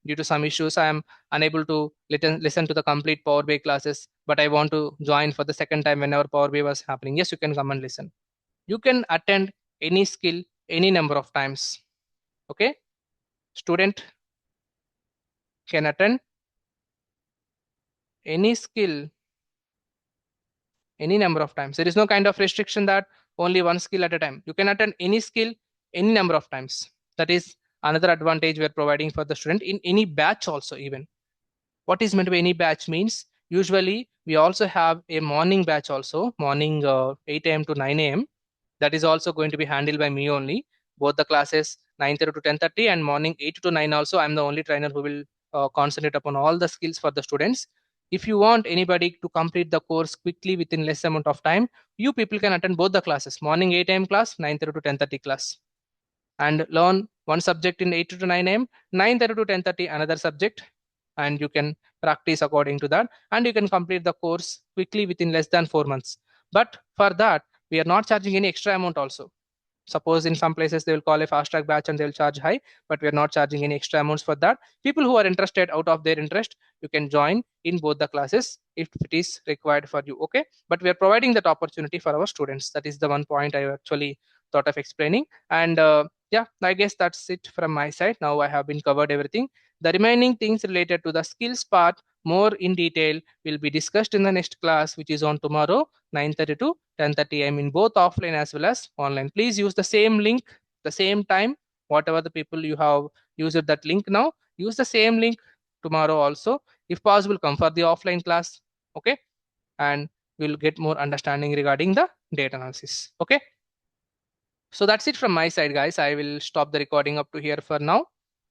due to some issues I am unable to listen to the complete Power BI classes, but I want to join for the second time whenever Power BI was happening. Yes, you can come and listen. You can attend any skill any number of times. Okay, student can attend any skill any number of times. There is no kind of restriction that only one skill at a time. You can attend any skill any number of times. That is another advantage we are providing for the student in any batch also. Even what is meant by any batch means, usually we also have a morning batch also, morning 8 a.m. to 9 a.m. That is also going to be handled by me only. Both the classes 9:30 to 10:30 and morning 8 to 9 also. I'm the only trainer who will concentrate upon all the skills for the students. If you want anybody to complete the course quickly within less amount of time, you people can attend both the classes, morning 8 a.m. class, 9:30 to 10:30 class, and learn one subject in 8 to 9 a.m., 9:30 to 10:30 another subject, and you can practice according to that, and you can complete the course quickly within less than 4 months. But for that, we are not charging any extra amount also. Suppose in some places they will call a fast track batch and they will charge high, but we are not charging any extra amounts for that. People who are interested, out of their interest, you can join in both the classes if it is required for you. Okay, but we are providing that opportunity for our students. That is the one point I actually thought of explaining. And yeah, I guess that's it from my side. Now I have been covered everything. The remaining things related to the skills part more in detail will be discussed in the next class, which is on tomorrow 9:30 to 10:30 a.m. in both offline as well as online. Please use the same link, the same time. Whatever the people you have used that link now, use the same link tomorrow also. If possible, come for the offline class. Okay, and we'll get more understanding regarding the data analysis. Okay. So that's it from my side, guys. I will stop the recording up to here for now.